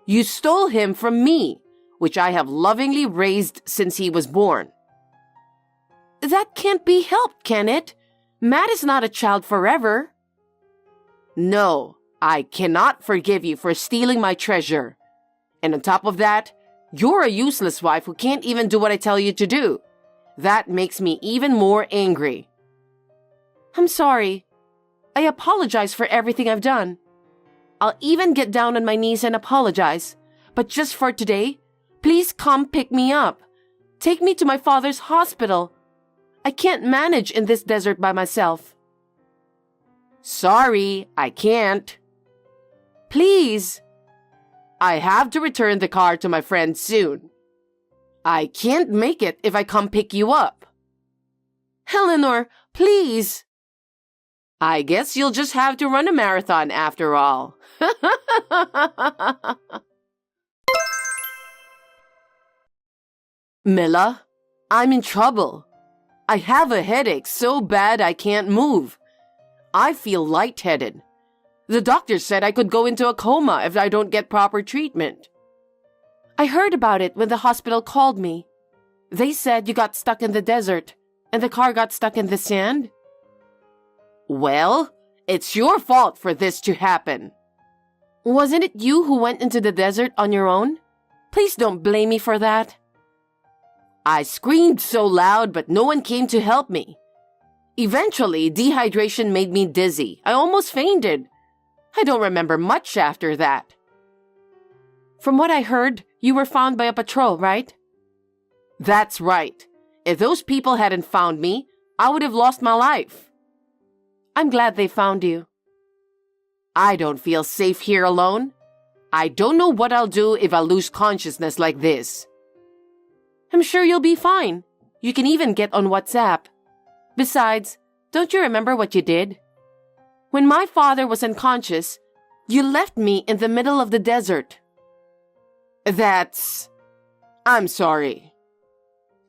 You stole him from me, which I have lovingly raised since he was born. That can't be helped, can it? Matt is not a child forever. No, I cannot forgive you for stealing my treasure. And on top of that, you're a useless wife who can't even do what I tell you to do. That makes me even more angry. I'm sorry. I apologize for everything I've done. I'll even get down on my knees and apologize. But just for today, please come pick me up. Take me to my father's hospital. I can't manage in this desert by myself. Sorry, I can't. Please. I have to return the car to my friend soon. I can't make it if I come pick you up. Eleanor, please. I guess you'll just have to run a marathon after all. Mila, I'm in trouble. I have a headache so bad I can't move. I feel lightheaded. The doctor said I could go into a coma if I don't get proper treatment. I heard about it when the hospital called me. They said you got stuck in the desert and the car got stuck in the sand. Well, it's your fault for this to happen. Wasn't it you who went into the desert on your own? Please don't blame me for that. I screamed so loud, but no one came to help me. Eventually, dehydration made me dizzy. I almost fainted. I don't remember much after that. From what I heard, you were found by a patrol, right? That's right. If those people hadn't found me, I would have lost my life. I'm glad they found you. I don't feel safe here alone. I don't know what I'll do if I lose consciousness like this. I'm sure you'll be fine. You can even get on WhatsApp. Besides, don't you remember what you did? When my father was unconscious, you left me in the middle of the desert. I'm sorry.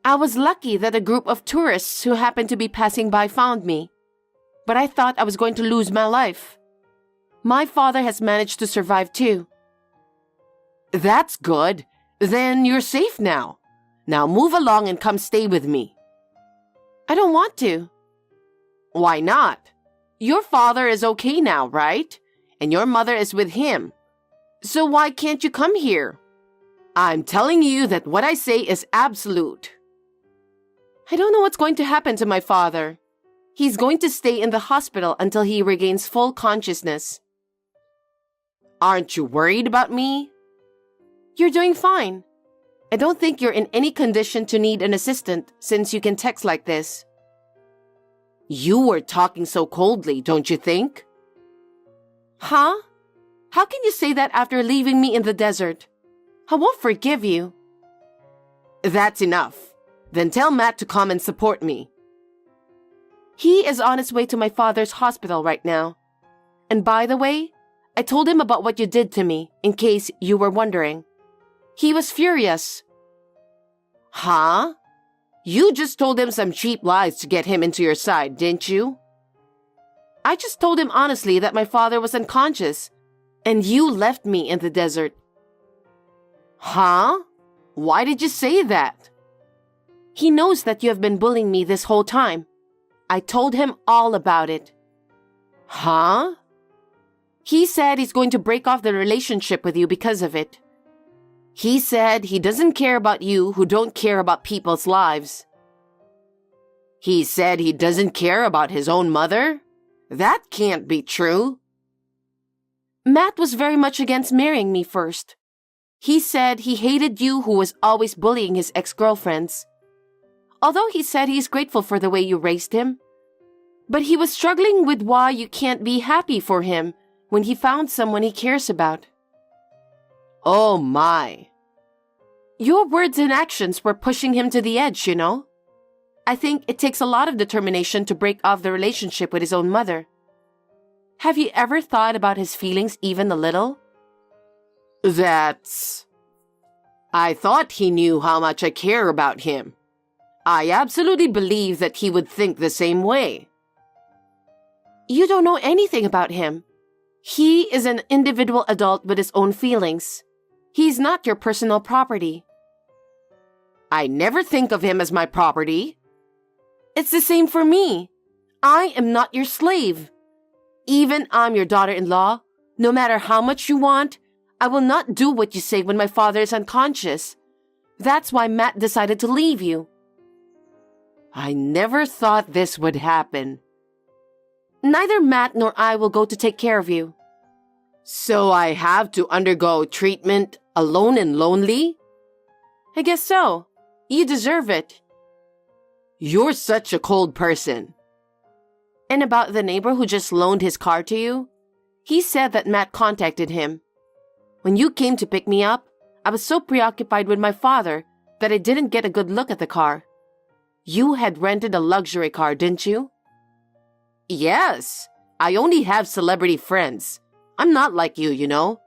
I was lucky that a group of tourists who happened to be passing by found me. But I thought I was going to lose my life. My father has managed to survive too. That's good. Then you're safe now. Now move along and come stay with me. I don't want to. Why not? Your father is okay now, right? And your mother is with him. So why can't you come here? I'm telling you that what I say is absolute. I don't know what's going to happen to my father. He's going to stay in the hospital until he regains full consciousness. Aren't you worried about me? You're doing fine. I don't think you're in any condition to need an assistant since you can text like this. You were talking so coldly, don't you think? Huh? How can you say that after leaving me in the desert? I won't forgive you. That's enough. Then tell Matt to come and support me. He is on his way to my father's hospital right now. And by the way, I told him about what you did to me, in case you were wondering. He was furious. Huh? You just told him some cheap lies to get him into your side, didn't you? I just told him honestly that my father was unconscious, and you left me in the desert. Huh? Why did you say that? He knows that you have been bullying me this whole time. I told him all about it. Huh? He said he's going to break off the relationship with you because of it. He said he doesn't care about you who don't care about people's lives. He said he doesn't care about his own mother? That can't be true. Matt was very much against marrying me first. He said he hated you who was always bullying his ex-girlfriends. Although he said he's grateful for the way you raised him. But he was struggling with why you can't be happy for him when he found someone he cares about. Oh my. Your words and actions were pushing him to the edge, you know? I think it takes a lot of determination to break off the relationship with his own mother. Have you ever thought about his feelings even a little? I thought he knew how much I care about him. I absolutely believe that he would think the same way. You don't know anything about him. He is an individual adult with his own feelings. He's not your personal property. I never think of him as my property. It's the same for me. I am not your slave. Even I'm your daughter-in-law. No matter how much you want, I will not do what you say when my father is unconscious. That's why Matt decided to leave you. I never thought this would happen. Neither Matt nor I will go to take care of you. So I have to undergo treatment alone and lonely? I guess so. You deserve it. You're such a cold person. And about the neighbor who just loaned his car to you? He said that Matt contacted him. When you came to pick me up, I was so preoccupied with my father that I didn't get a good look at the car. You had rented a luxury car, didn't you? Yes. I only have celebrity friends. I'm not like you, you know.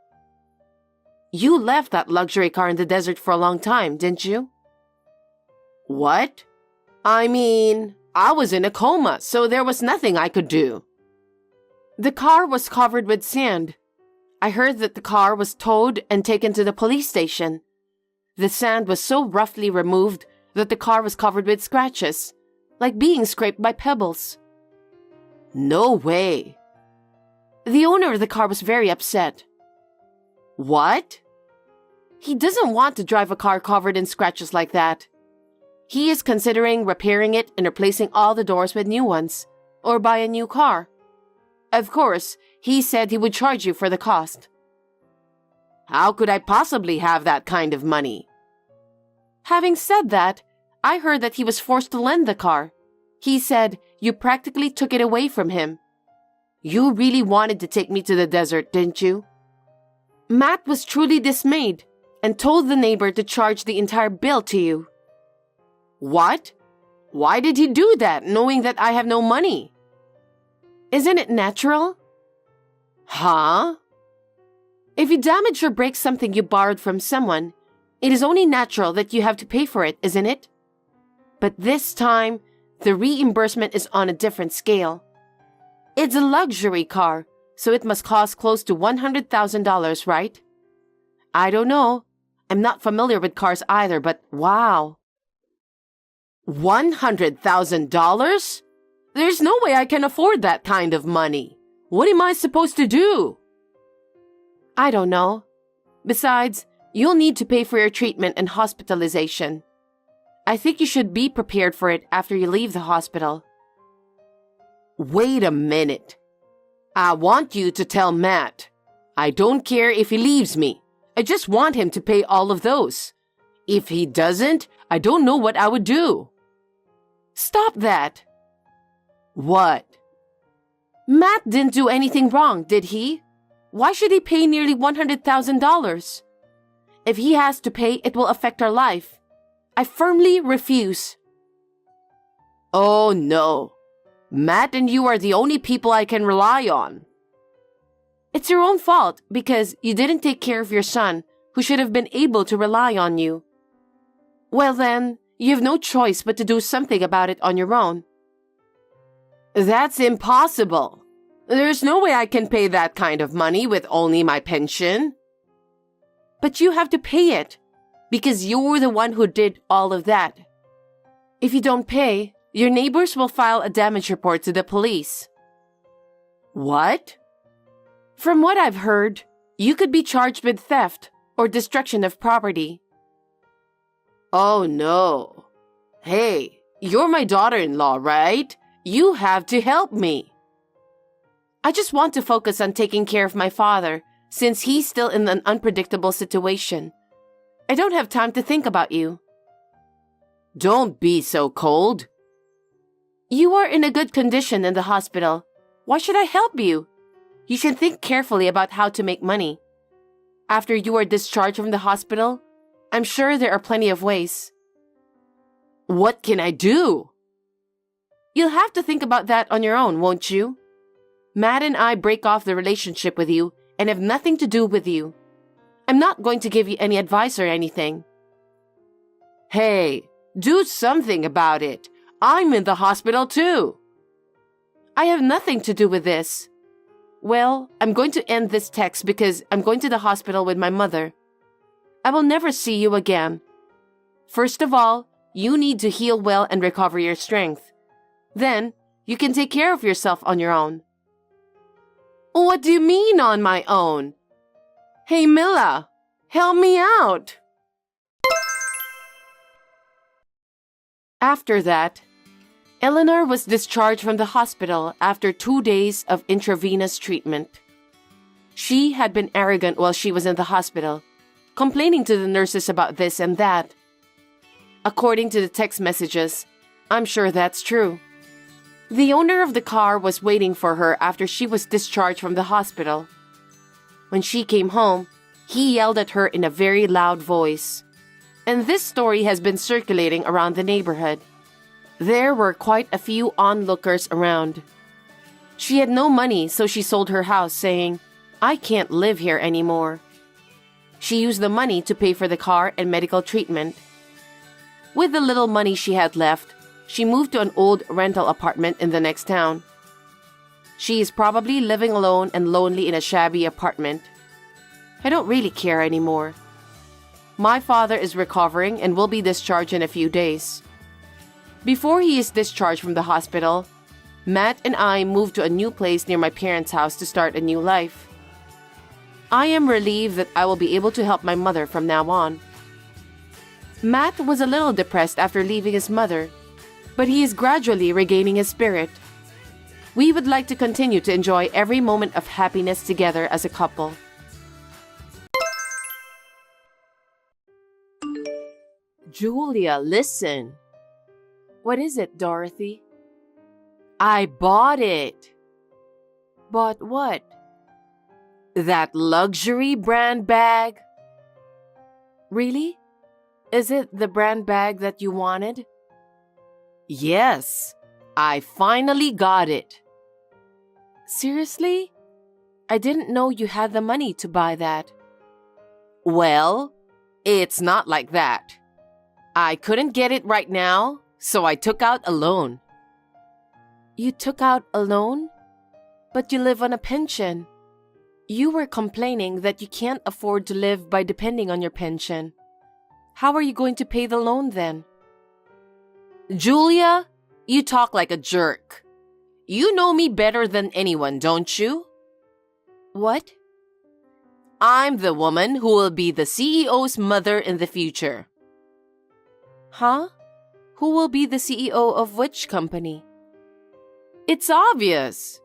You left that luxury car in the desert for a long time, didn't you? What? I mean, I was in a coma, so there was nothing I could do. The car was covered with sand. I heard that the car was towed and taken to the police station. The sand was so roughly removed that the car was covered with scratches, like being scraped by pebbles. No way. The owner of the car was very upset. What? He doesn't want to drive a car covered in scratches like that. He is considering repairing it and replacing all the doors with new ones, or buy a new car. Of course, he said he would charge you for the cost. How could I possibly have that kind of money? Having said that, I heard that he was forced to lend the car. He said you practically took it away from him. You really wanted to take me to the desert, didn't you? Matt was truly dismayed and told the neighbor to charge the entire bill to you. What? Why did he do that, knowing that I have no money? Isn't it natural? Huh? If you damage or break something you borrowed from someone, it is only natural that you have to pay for it, isn't it? But this time, the reimbursement is on a different scale. It's a luxury car, so it must cost close to $100,000, right? I don't know. I'm not familiar with cars either, but wow. $100,000? There's no way I can afford that kind of money. What am I supposed to do? I don't know. Besides, you'll need to pay for your treatment and hospitalization. I think you should be prepared for it after you leave the hospital. Wait a minute. I want you to tell Matt. I don't care if he leaves me. I just want him to pay all of those. If he doesn't, I don't know what I would do. Stop that. What? Matt didn't do anything wrong, did he? Why should he pay nearly $100,000? If he has to pay, it will affect our life. I firmly refuse. Oh no. Matt and you are the only people I can rely on. It's your own fault because you didn't take care of your son, who should have been able to rely on you. Well then, you have no choice but to do something about it on your own. That's impossible. There's no way I can pay that kind of money with only my pension. But you have to pay it, because you're the one who did all of that. If you don't pay, your neighbors will file a damage report to the police. What? From what I've heard, you could be charged with theft or destruction of property. Oh no. Hey, you're my daughter-in-law, right? You have to help me. I just want to focus on taking care of my father, since he's still in an unpredictable situation. I don't have time to think about you. Don't be so cold. You are in a good condition in the hospital. Why should I help you? You should think carefully about how to make money. After you are discharged from the hospital, I'm sure there are plenty of ways. What can I do? You'll have to think about that on your own, won't you? Matt and I break off the relationship with you and have nothing to do with you. I'm not going to give you any advice or anything. Hey, do something about it. I'm in the hospital too. I have nothing to do with this. Well, I'm going to end this text because I'm going to the hospital with my mother. I will never see you again. First of all, you need to heal well and recover your strength. Then, you can take care of yourself on your own. What do you mean on my own? Hey, Mila, help me out. After that, Eleanor was discharged from the hospital after 2 days of intravenous treatment. She had been arrogant while she was in the hospital, complaining to the nurses about this and that. According to the text messages, I'm sure that's true. The owner of the car was waiting for her after she was discharged from the hospital. When she came home, he yelled at her in a very loud voice. And this story has been circulating around the neighborhood. There were quite a few onlookers around. She had no money, so she sold her house, saying, "I can't live here anymore." She used the money to pay for the car and medical treatment. With the little money she had left, she moved to an old rental apartment in the next town. She is probably living alone and lonely in a shabby apartment. I don't really care anymore. My father is recovering and will be discharged in a few days. Before he is discharged from the hospital, Matt and I moved to a new place near my parents' house to start a new life. I am relieved that I will be able to help my mother from now on. Matt was a little depressed after leaving his mother, but he is gradually regaining his spirit. We would like to continue to enjoy every moment of happiness together as a couple. Julia, listen. What is it, Dorothy? I bought it. Bought what? That luxury brand bag. Really? Is it the brand bag that you wanted? Yes, I finally got it. Seriously? I didn't know you had the money to buy that. Well, it's not like that. I couldn't get it right now, so I took out a loan. You took out a loan? But you live on a pension. You were complaining that you can't afford to live by depending on your pension. How are you going to pay the loan then? Julia, you talk like a jerk. You know me better than anyone, don't you? What? I'm the woman who will be the CEO's mother in the future. Huh? Who will be the CEO of which company? It's obvious.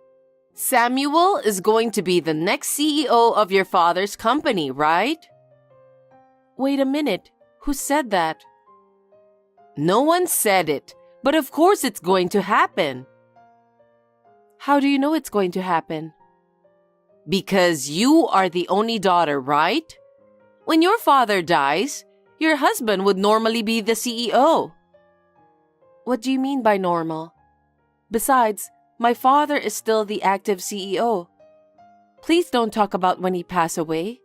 Samuel is going to be the next CEO of your father's company, right? Wait a minute. Who said that? No one said it, but of course it's going to happen. How do you know it's going to happen? Because you are the only daughter, right? When your father dies, your husband would normally be the CEO. What do you mean by normal? Besides, my father is still the active CEO. Please don't talk about when he passed away.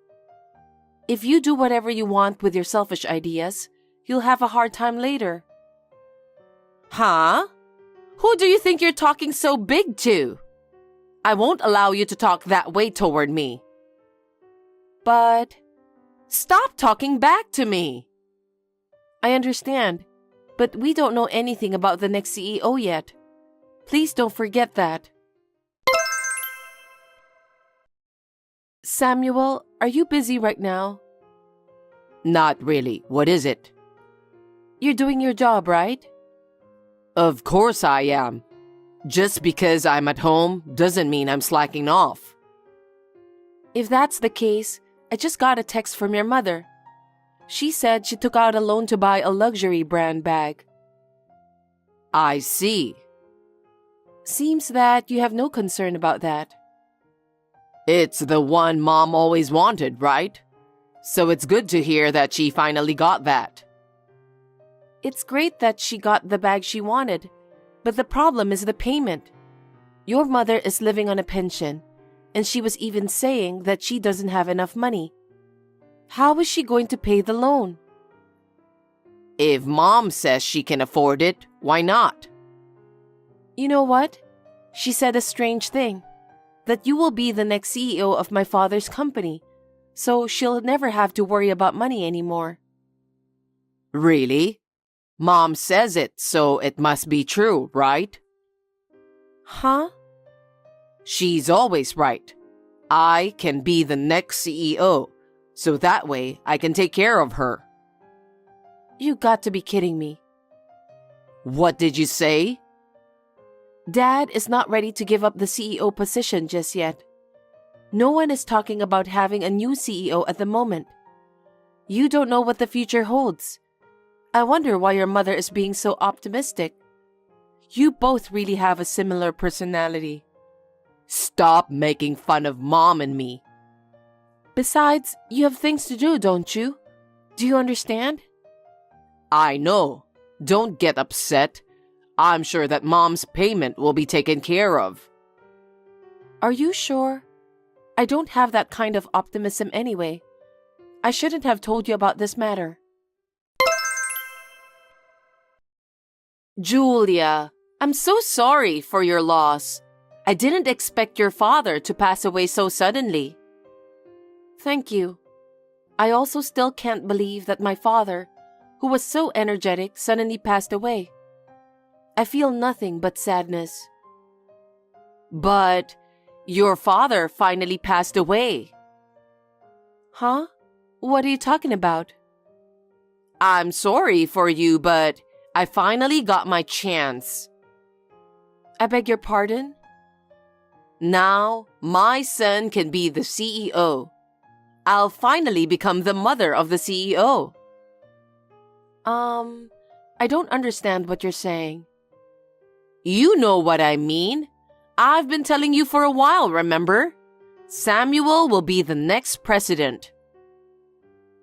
If you do whatever you want with your selfish ideas, you'll have a hard time later. Huh? Who do you think you're talking so big to? I won't allow you to talk that way toward me. But stop talking back to me. I understand, but we don't know anything about the next CEO yet. Please don't forget that. Samuel, are you busy right now? Not really. What is it? You're doing your job, right? Of course I am. Just because I'm at home doesn't mean I'm slacking off. If that's the case, I just got a text from your mother. She said she took out a loan to buy a luxury brand bag. I see. Seems that you have no concern about that. It's the one Mom always wanted, right? So it's good to hear that she finally got that. It's great that she got the bag she wanted, but the problem is the payment. Your mother is living on a pension, and she was even saying that she doesn't have enough money. How is she going to pay the loan? If Mom says she can afford it, why not? You know what? She said a strange thing, that you will be the next CEO of my father's company, so she'll never have to worry about money anymore. Really? Mom says it, so it must be true, right? Huh? She's always right. I can be the next CEO, so that way I can take care of her. You got to be kidding me. What did you say? Dad is not ready to give up the CEO position just yet. No one is talking about having a new CEO at the moment. You don't know what the future holds. I wonder why your mother is being so optimistic. You both really have a similar personality. Stop making fun of Mom and me. Besides, you have things to do, don't you? Do you understand? I know. Don't get upset. I'm sure that Mom's payment will be taken care of. Are you sure? I don't have that kind of optimism anyway. I shouldn't have told you about this matter. Julia, I'm so sorry for your loss. I didn't expect your father to pass away so suddenly. Thank you. I also still can't believe that my father, who was so energetic, suddenly passed away. I feel nothing but sadness. But your father finally passed away. Huh? What are you talking about? I'm sorry for you, but I finally got my chance. I beg your pardon? Now, my son can be the CEO. I'll finally become the mother of the CEO. I don't understand what you're saying. You know what I mean. I've been telling you for a while, remember? Samuel will be the next president.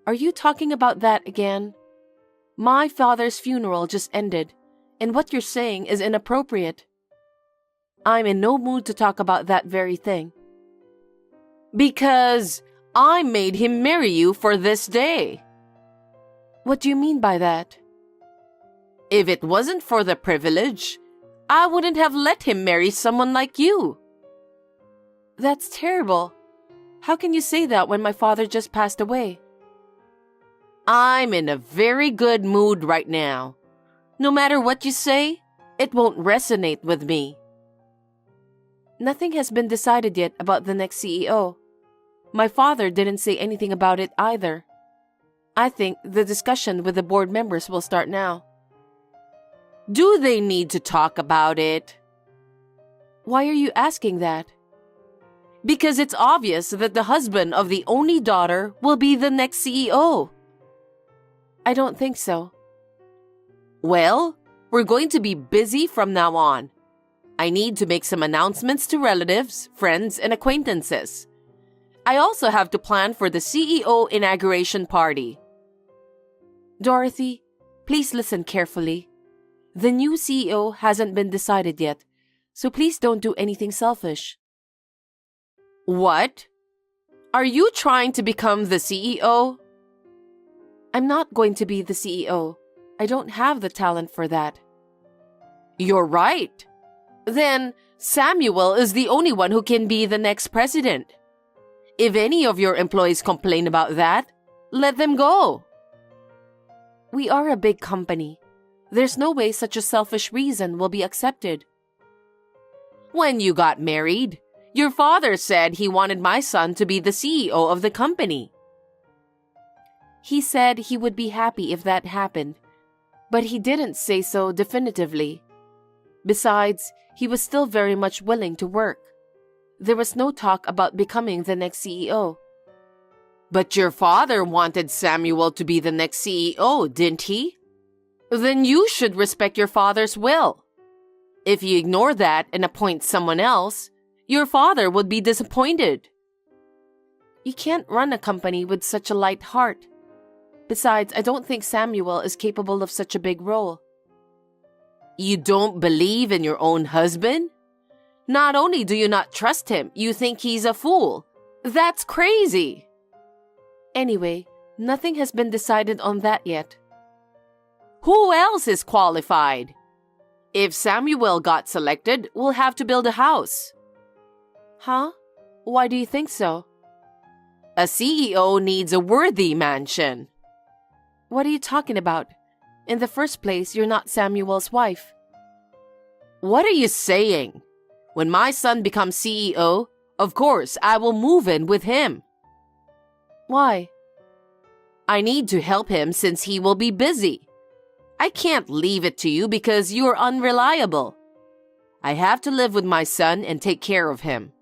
Are you talking about that again? My father's funeral just ended, and what you're saying is inappropriate. I'm in no mood to talk about that very thing. Because I made him marry you for this day. What do you mean by that? If it wasn't for the privilege, I wouldn't have let him marry someone like you. That's terrible. How can you say that when my father just passed away? I'm in a very good mood right now. No matter what you say, it won't resonate with me. Nothing has been decided yet about the next CEO. My father didn't say anything about it either. I think the discussion with the board members will start now. Do they need to talk about it? Why are you asking that? Because it's obvious that the husband of the only daughter will be the next CEO. I don't think so. Well, we're going to be busy from now on. I need to make some announcements to relatives, friends, and acquaintances. I also have to plan for the CEO inauguration party. Dorothy, please listen carefully. The new CEO hasn't been decided yet, so please don't do anything selfish. What? Are you trying to become the CEO? I'm not going to be the CEO. I don't have the talent for that. You're right. Then Samuel is the only one who can be the next president. If any of your employees complain about that, let them go. We are a big company. There's no way such a selfish reason will be accepted. When you got married, your father said he wanted my son to be the CEO of the company. He said he would be happy if that happened, but he didn't say so definitively. Besides, he was still very much willing to work. There was no talk about becoming the next CEO. But your father wanted Samuel to be the next CEO, didn't he? Then you should respect your father's will. If you ignore that and appoint someone else, your father would be disappointed. You can't run a company with such a light heart. Besides, I don't think Samuel is capable of such a big role. You don't believe in your own husband? Not only do you not trust him, you think he's a fool. That's crazy. Anyway, nothing has been decided on that yet. Who else is qualified? If Samuel got selected, we'll have to build a house. Huh? Why do you think so? A CEO needs a worthy mansion. What are you talking about? In the first place, you're not Samuel's wife. What are you saying? When my son becomes CEO, of course, I will move in with him. Why? I need to help him since he will be busy. I can't leave it to you because you're unreliable. I have to live with my son and take care of him.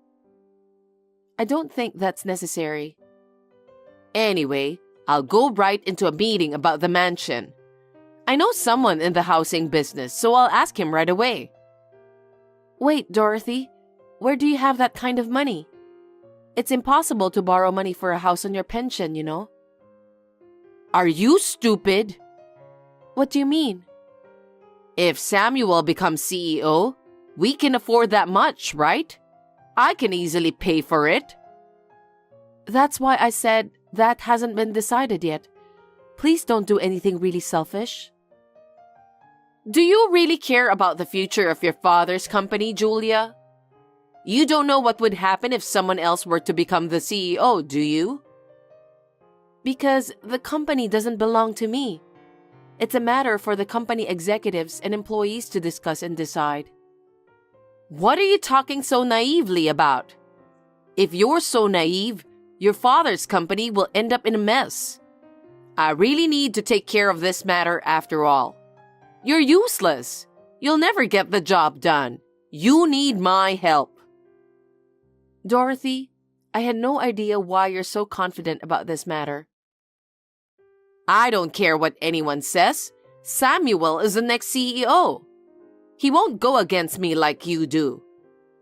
I don't think that's necessary. Anyway, I'll go right into a meeting about the mansion. I know someone in the housing business, so I'll ask him right away. Wait, Dorothy, where do you have that kind of money? It's impossible to borrow money for a house on your pension, you know. Are you stupid? What do you mean? If Samuel becomes CEO, we can afford that much, right? I can easily pay for it. That's why I said that hasn't been decided yet. Please don't do anything really selfish. Do you really care about the future of your father's company, Julia? You don't know what would happen if someone else were to become the CEO, do you? Because the company doesn't belong to me. It's a matter for the company executives and employees to discuss and decide. What are you talking so naively about? If you're so naive, your father's company will end up in a mess. I really need to take care of this matter after all. You're useless. You'll never get the job done. You need my help. Dorothy, I had no idea why you're so confident about this matter. I don't care what anyone says. Samuel is the next CEO. He won't go against me like you do.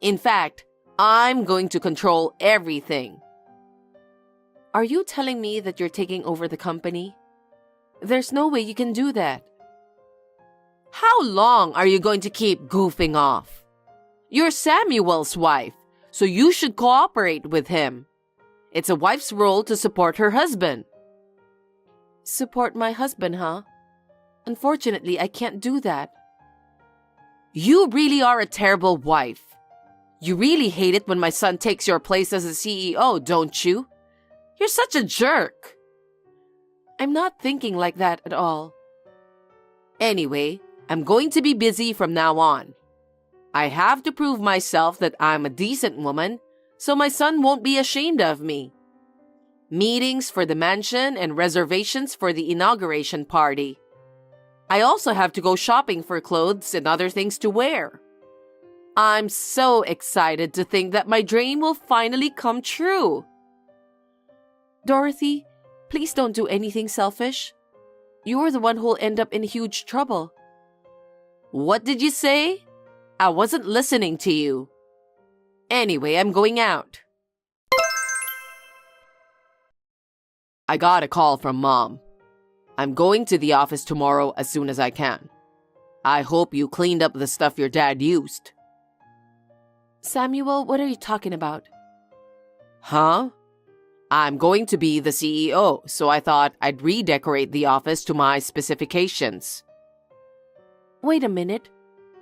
In fact, I'm going to control everything. Are you telling me that you're taking over the company? There's no way you can do that. How long are you going to keep goofing off? You're Samuel's wife, so you should cooperate with him. It's a wife's role to support her husband. Support my husband, huh? Unfortunately, I can't do that. You really are a terrible wife. You really hate it when my son takes your place as a CEO, don't you? You're such a jerk. I'm not thinking like that at all. Anyway, I'm going to be busy from now on. I have to prove myself that I'm a decent woman, so my son won't be ashamed of me. Meetings for the mansion and reservations for the inauguration party. I also have to go shopping for clothes and other things to wear. I'm so excited to think that my dream will finally come true. Dorothy, please don't do anything selfish. You're the one who'll end up in huge trouble. What did you say? I wasn't listening to you. Anyway, I'm going out. I got a call from Mom. I'm going to the office tomorrow as soon as I can. I hope you cleaned up the stuff your dad used. Samuel, what are you talking about? Huh? I'm going to be the CEO, so I thought I'd redecorate the office to my specifications. Wait a minute.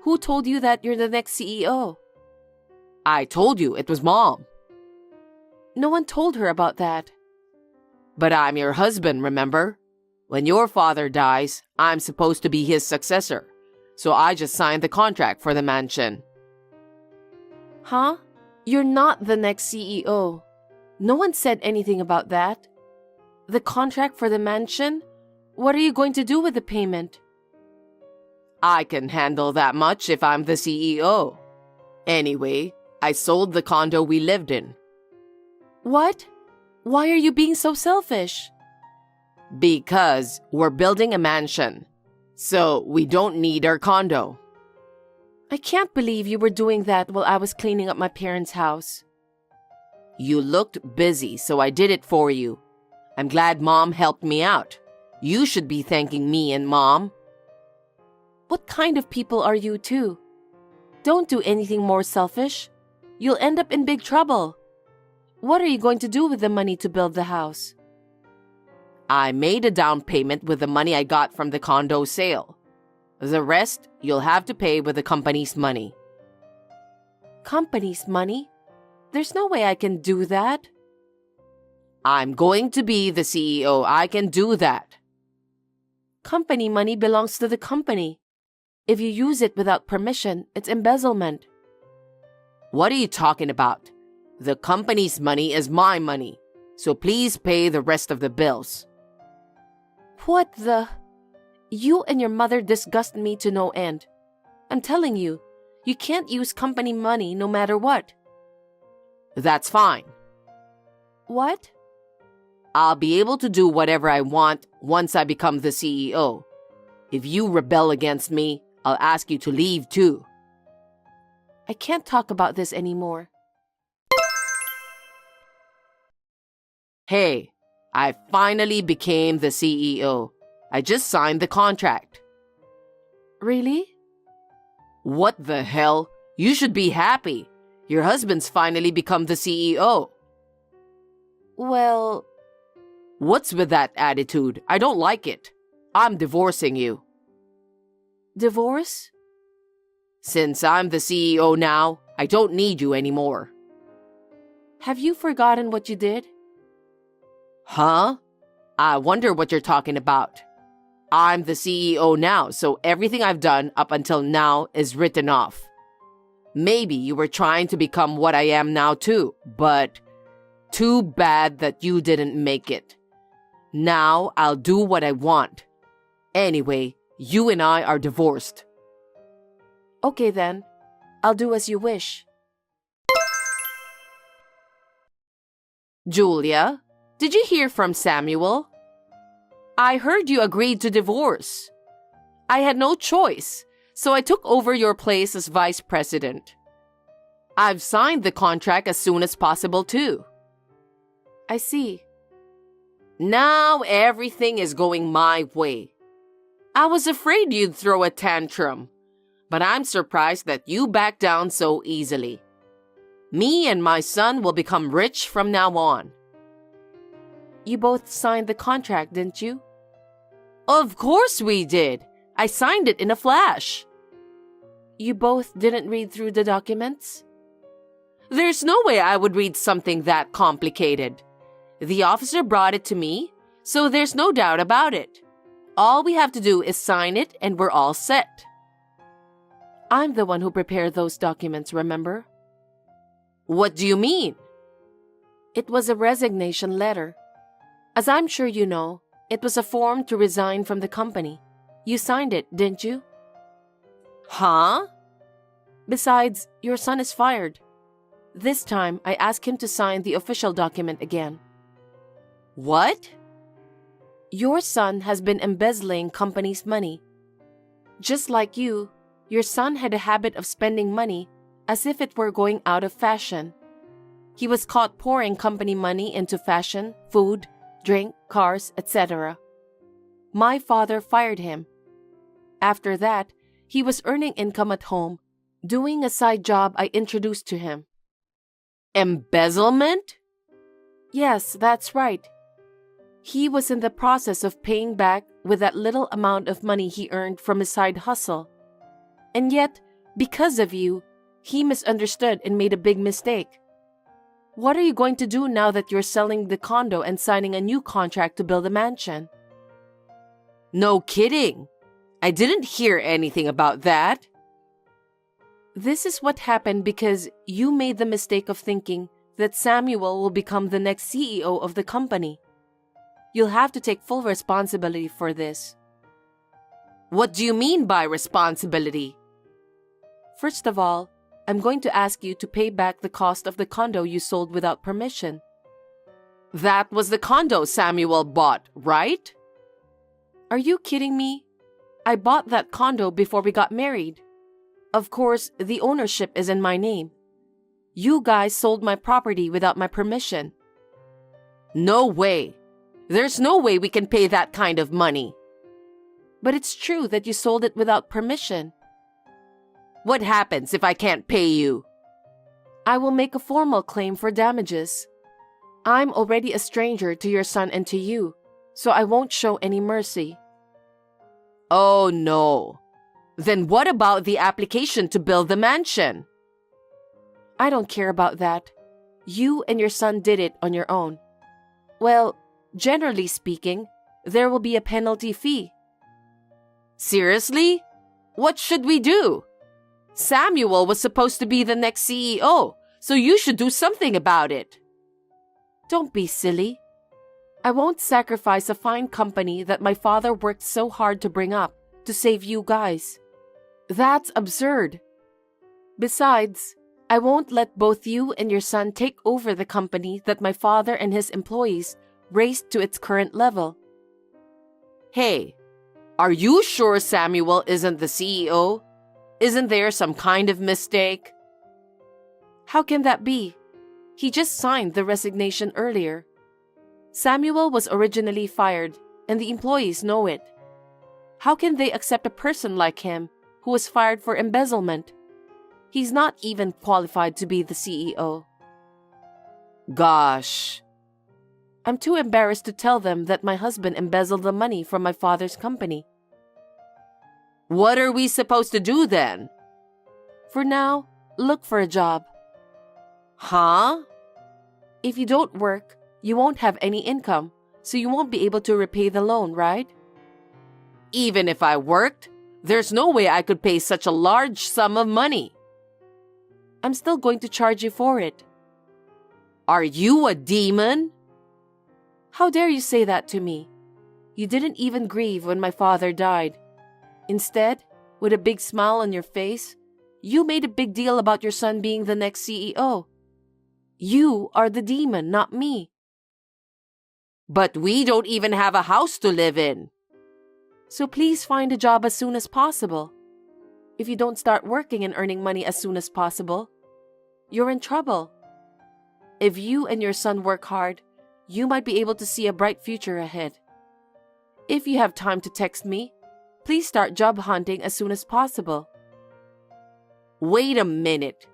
Who told you that you're the next CEO? I told you it was Mom. No one told her about that. But I'm your husband, remember? When your father dies, I'm supposed to be his successor. So I just signed the contract for the mansion. Huh? You're not the next CEO. No one said anything about that. The contract for the mansion? What are you going to do with the payment? I can handle that much if I'm the CEO. Anyway, I sold the condo we lived in. What? Why are you being so selfish? Because we're building a mansion. So we don't need our condo. I can't believe you were doing that while I was cleaning up my parents' house. You looked busy, so I did it for you. I'm glad Mom helped me out. You should be thanking me and Mom. What kind of people are you too? Don't do anything more selfish. You'll end up in big trouble. What are you going to do with the money to build the house? I made a down payment with the money I got from the condo sale. The rest, you'll have to pay with the company's money. Company's money? There's no way I can do that. I'm going to be the CEO. I can do that. Company money belongs to the company. If you use it without permission, it's embezzlement. What are you talking about? The company's money is my money, so please pay the rest of the bills. What the? You and your mother disgust me to no end. I'm telling you, you can't use company money no matter what. That's fine. What? I'll be able to do whatever I want once I become the CEO. If you rebel against me, I'll ask you to leave too. I can't talk about this anymore. Hey, I finally became the CEO. I just signed the contract. Really? What the hell? You should be happy. Your husband's finally become the CEO. Well... What's with that attitude? I don't like it. I'm divorcing you. Divorce? Since I'm the CEO now, I don't need you anymore. Have you forgotten what you did? Huh? I wonder what you're talking about. I'm the CEO now, so everything I've done up until now is written off. Maybe you were trying to become what I am now too, but too bad that you didn't make it. Now I'll do what I want. Anyway, you and I are divorced. Okay then, I'll do as you wish. Julia, did you hear from Samuel? I heard you agreed to divorce. I had no choice, so I took over your place as vice president. I've signed the contract as soon as possible too. I see. Now everything is going my way. I was afraid you'd throw a tantrum, but I'm surprised that you back down so easily. Me and my son will become rich from now on. You both signed the contract, didn't you? Of course we did. I signed it in a flash. You both didn't read through the documents? There's no way I would read something that complicated. The officer brought it to me, so there's no doubt about it. All we have to do is sign it and we're all set. I'm the one who prepared those documents, remember? What do you mean? It was a resignation letter. As I'm sure you know, it was a form to resign from the company. You signed it, didn't you? Huh? Besides, your son is fired. This time, I asked him to sign the official document again. What? Your son has been embezzling company's money. Just like you, your son had a habit of spending money as if it were going out of fashion. He was caught pouring company money into fashion, food, drink, cars, etc. My father fired him. After that, he was earning income at home, doing a side job I introduced to him. Embezzlement? Yes, that's right. He was in the process of paying back with that little amount of money he earned from his side hustle. And yet, because of you, he misunderstood and made a big mistake. What are you going to do now that you're selling the condo and signing a new contract to build a mansion? No kidding. I didn't hear anything about that. This is what happened because you made the mistake of thinking that Samuel will become the next CEO of the company. You'll have to take full responsibility for this. What do you mean by responsibility? First of all, I'm going to ask you to pay back the cost of the condo you sold without permission. That was the condo Samuel bought, right? Are you kidding me? I bought that condo before we got married. Of course, the ownership is in my name. You guys sold my property without my permission. No way. There's no way we can pay that kind of money. But it's true that you sold it without permission. What happens if I can't pay you? I will make a formal claim for damages. I'm already a stranger to your son and to you, so I won't show any mercy. Oh no. Then what about the application to build the mansion? I don't care about that. You and your son did it on your own. Well, generally speaking, there will be a penalty fee. Seriously? What should we do? Samuel was supposed to be the next CEO, so you should do something about it. Don't be silly. I won't sacrifice a fine company that my father worked so hard to bring up to save you guys. That's absurd. Besides, I won't let both you and your son take over the company that my father and his employees raised to its current level. Hey, are you sure Samuel isn't the CEO? Isn't there some kind of mistake? How can that be? He just signed the resignation earlier. Samuel was originally fired, and the employees know it. How can they accept a person like him who was fired for embezzlement? He's not even qualified to be the CEO. Gosh. I'm too embarrassed to tell them that my husband embezzled the money from my father's company. What are we supposed to do then? For now, look for a job. Huh? If you don't work, you won't have any income, so you won't be able to repay the loan, right? Even if I worked, there's no way I could pay such a large sum of money. I'm still going to charge you for it. Are you a demon? How dare you say that to me? You didn't even grieve when my father died. Instead, with a big smile on your face, you made a big deal about your son being the next CEO. You are the demon, not me. But we don't even have a house to live in. So please find a job as soon as possible. If you don't start working and earning money as soon as possible, you're in trouble. If you and your son work hard, you might be able to see a bright future ahead. If you have time to text me, please start job hunting as soon as possible. Wait a minute.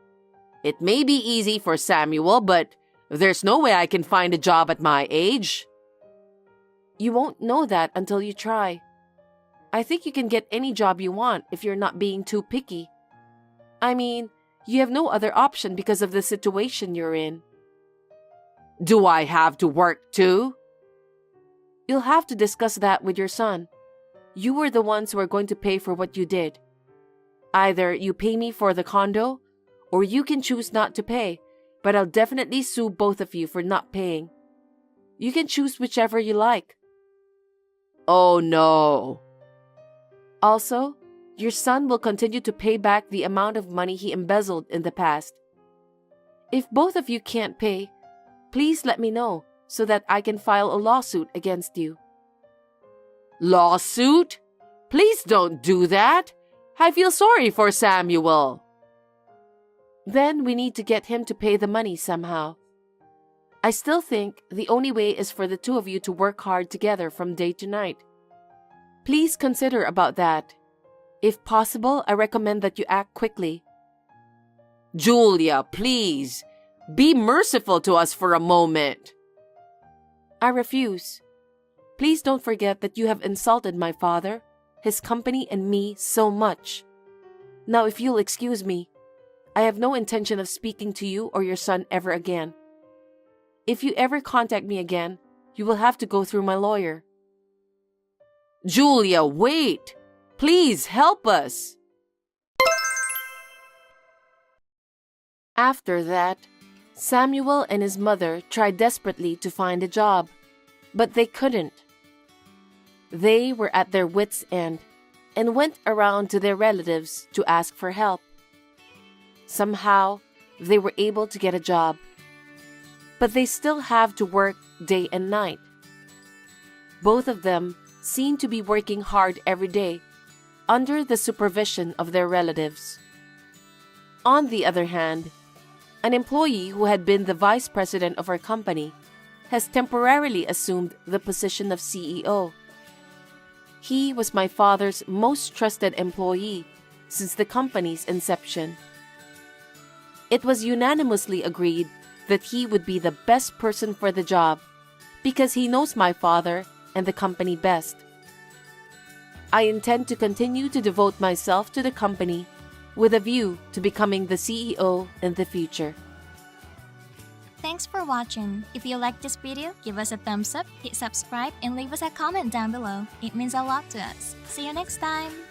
It may be easy for Samuel, but there's no way I can find a job at my age. You won't know that until you try. I think you can get any job you want if you're not being too picky. I mean, you have no other option because of the situation you're in. Do I have to work too? You'll have to discuss that with your son. You were the ones who are going to pay for what you did. Either you pay me for the condo, or you can choose not to pay, but I'll definitely sue both of you for not paying. You can choose whichever you like. Oh no. Also, your son will continue to pay back the amount of money he embezzled in the past. If both of you can't pay, please let me know so that I can file a lawsuit against you. Lawsuit? Please don't do that. I feel sorry for Samuel. Then we need to get him to pay the money somehow. I still think the only way is for the two of you to work hard together from day to night. Please consider about that. If possible, I recommend that you act quickly. Julia, please. Be merciful to us for a moment. I refuse. Please don't forget that you have insulted my father, his company, and me so much. Now, if you'll excuse me, I have no intention of speaking to you or your son ever again. If you ever contact me again, you will have to go through my lawyer. Julia, wait! Please help us! After that, Samuel and his mother tried desperately to find a job, but they couldn't. They were at their wits' end and went around to their relatives to ask for help. Somehow, they were able to get a job, but they still have to work day and night. Both of them seem to be working hard every day under the supervision of their relatives. On the other hand, an employee who had been the vice president of our company has temporarily assumed the position of CEO. He was my father's most trusted employee since the company's inception. It was unanimously agreed that he would be the best person for the job because he knows my father and the company best. I intend to continue to devote myself to the company with a view to becoming the CEO in the future. Thanks for watching. If you liked this video, give us a thumbs up, hit subscribe, and leave us a comment down below. It means a lot to us. See you next time!